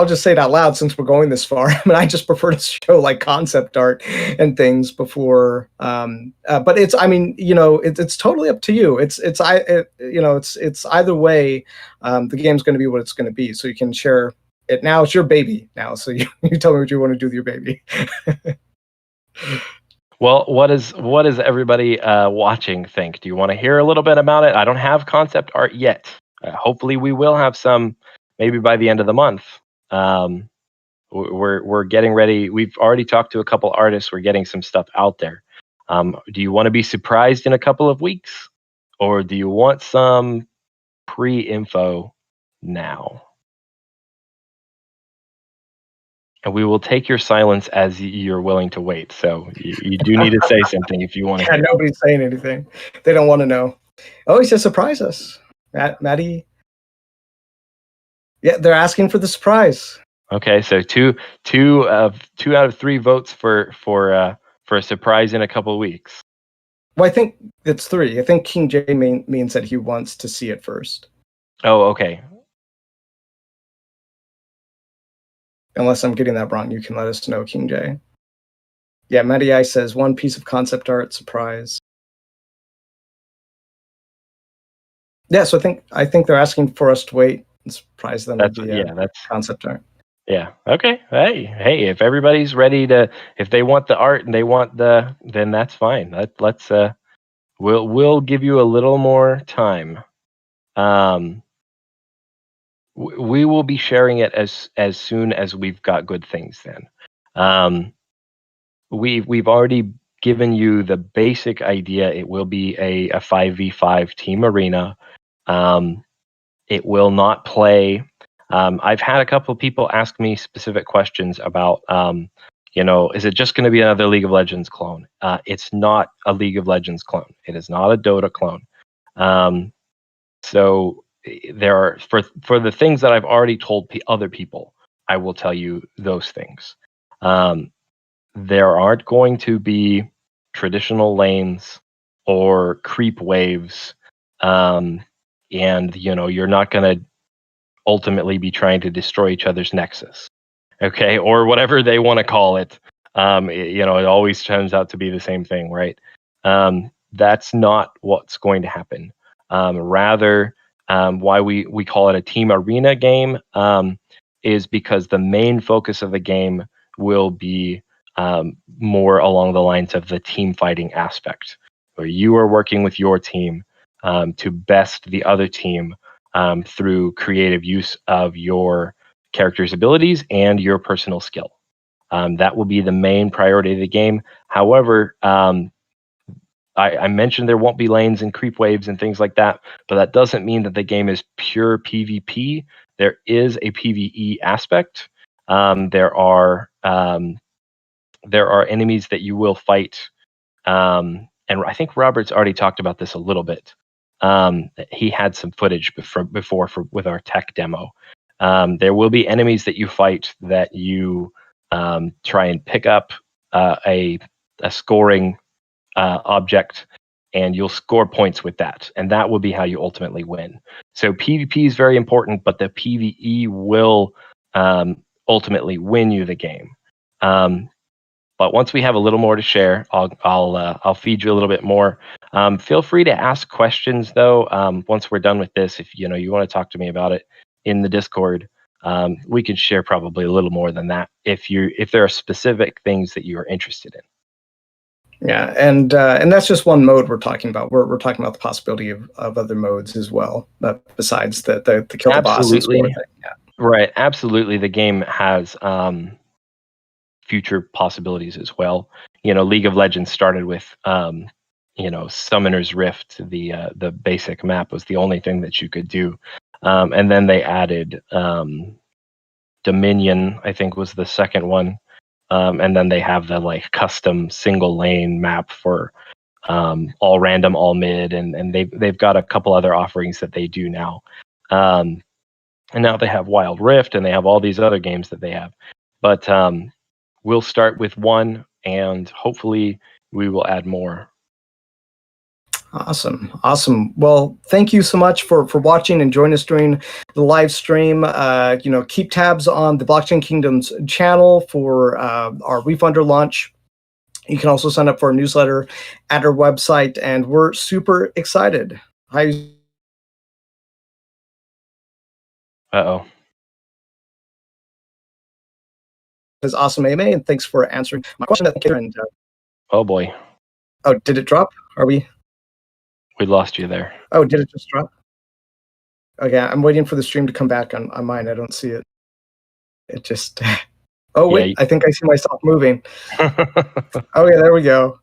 just say it out loud since we're going this far. I just prefer to show concept art and things before. But it's totally up to you. It's either way. The game's going to be what it's going to be. So you can share it now. It's your baby now. So you tell me what you want to do with your baby. Well, what does everybody watching think? Do you want to hear a little bit about it? I don't have concept art yet. Hopefully, we will have some maybe by the end of the month. We're getting ready. We've already talked to a couple artists. We're getting some stuff out there. Do you want to be surprised in a couple of weeks, or do you want some pre-info now? And we will take your silence as you're willing to wait. So you do need to say something if you want to. Yeah, nobody's saying anything. They don't want to know. Oh, he said surprise us. Maddie. Yeah, they're asking for the surprise. Okay, so two out of 3 votes for a surprise in a couple of weeks. Well, I think it's 3. I think King J means that he wants to see it first. Oh, okay. Unless I'm getting that wrong, you can let us know, King J. Yeah, Matty I says 1 piece of concept art surprise. Yeah, so I think they're asking for us to wait and surprise them with the concept art. Yeah. Okay. Hey, if everybody's ready if they want the art and they want then that's fine. Let's we'll give you a little more time. We will be sharing it as soon as we've got good things then. We've already given you the basic idea. It will be a 5v5 team arena. It will not play. I've had a couple of people ask me specific questions about, is it just going to be another League of Legends clone? It's not a League of Legends clone. It is not a Dota clone. So there are for the things that I've already told other people, I will tell you those things. There aren't going to be traditional lanes or creep waves, and you're not going to ultimately be trying to destroy each other's nexus, okay, or whatever they want to call it. It always turns out to be the same thing, right? That's not what's going to happen. Rather, why we call it a team arena game is because the main focus of the game will be more along the lines of the team fighting aspect, where you are working with your team to best the other team through creative use of your character's abilities and your personal skill. That will be the main priority of the game. However, I mentioned there won't be lanes and creep waves and things like that, but that doesn't mean that the game is pure PvP. There is a PvE aspect. There are enemies that you will fight, and I think Robert's already talked about this a little bit. He had some footage before with our tech demo. There will be enemies that you fight that you try and pick up a scoring object, and you'll score points with that, and that will be how you ultimately win. So PvP is very important, but the PvE will ultimately win you the game. But once we have a little more to share, I'll feed you a little bit more. Feel free to ask questions though. Once we're done with this, if you want to talk to me about it in the Discord, we can share probably a little more than that if there are specific things that you are interested in. Yeah, and that's just one mode we're talking about. We're talking about the possibility of other modes as well, besides the kill the boss and score thing. Yeah. Right, absolutely. The game has future possibilities as well. League of Legends started with Summoner's Rift. The basic map was the only thing that you could do, and then they added Dominion, I think, was the second one. And then they have the custom single lane map for all random, all mid, and they've got a couple other offerings that they do now. And now they have Wild Rift, and they have all these other games that they have. But we'll start with one, and hopefully we will add more. Awesome. Well, thank you so much for watching and joining us during the live stream. Keep tabs on the Blockchain Kingdoms channel for our Refunder launch. You can also sign up for our newsletter at our website, and we're super excited. Hi. Uh-oh. This is awesome, AMA, and thanks for answering my question. Oh boy. Oh, did it drop? Are we? We lost you there. Oh, did it just drop? Okay, I'm waiting for the stream to come back on mine. I don't see it. It just... Oh, wait, I think I see myself moving. Okay, there we go.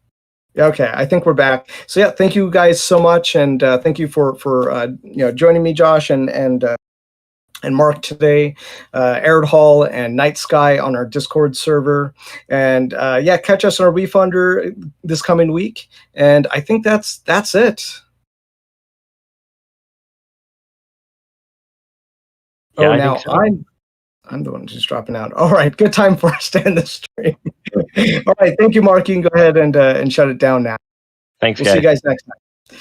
Yeah, okay, I think we're back. So yeah, thank you guys so much, and thank you for joining me, Josh, and Mark today, Arid Hall and Night Sky on our Discord server. And catch us on our Refunder this coming week. And I think that's it. Yeah, oh, now so. I'm the one who's dropping out. All right, good time for us to end the stream. All right, thank you, Mark. You can go ahead and shut it down now. Thanks, guys. See you guys next time.